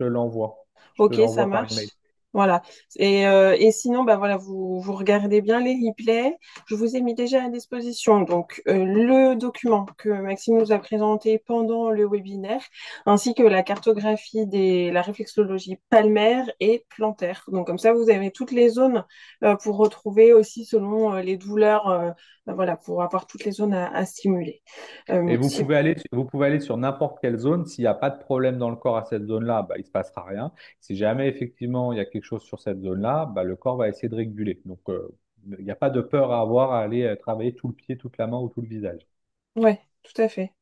l'envoie. Je te Ok, ça l'envoie par email. marche. Voilà. Et sinon, bah voilà, vous regardez bien les replays. Je vous ai mis déjà à disposition donc le document que Maxime nous a présenté pendant le webinaire, ainsi que la cartographie la réflexologie palmaire et plantaire. Donc comme ça, vous avez toutes les zones pour retrouver aussi selon les douleurs, bah, voilà, pour avoir toutes les zones à stimuler. Et vous Si pouvez aller sur n'importe quelle zone. S'il n'y a pas de problème dans le corps à cette zone-là, bah, il ne se passera rien. Si jamais effectivement il y a quelque chose sur cette zone-là, bah, le corps va essayer de réguler. Donc, il n'y a pas de peur à avoir à aller travailler tout le pied, toute la main ou tout le visage. ouais, tout à fait.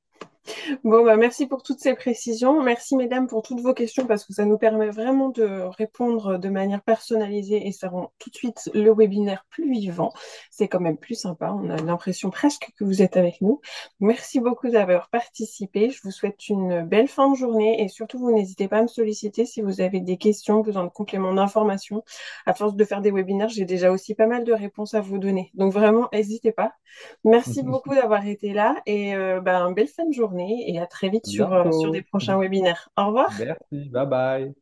Bon, bah, merci pour toutes ces précisions. Merci, mesdames, pour toutes vos questions parce que ça nous permet vraiment de répondre de manière personnalisée et ça rend tout de suite le webinaire plus vivant. C'est quand même plus sympa. On a l'impression presque que vous êtes avec nous. Merci beaucoup d'avoir participé. Je vous souhaite une belle fin de journée et surtout, vous n'hésitez pas à me solliciter si vous avez des questions, besoin de compléments d'information. À force de faire des webinaires, j'ai déjà aussi pas mal de réponses à vous donner. Donc vraiment, n'hésitez pas. Merci beaucoup d'avoir été là et belle fin de journée et à très vite sur des Bientôt. prochains webinaires. Au revoir. Merci. Bye bye.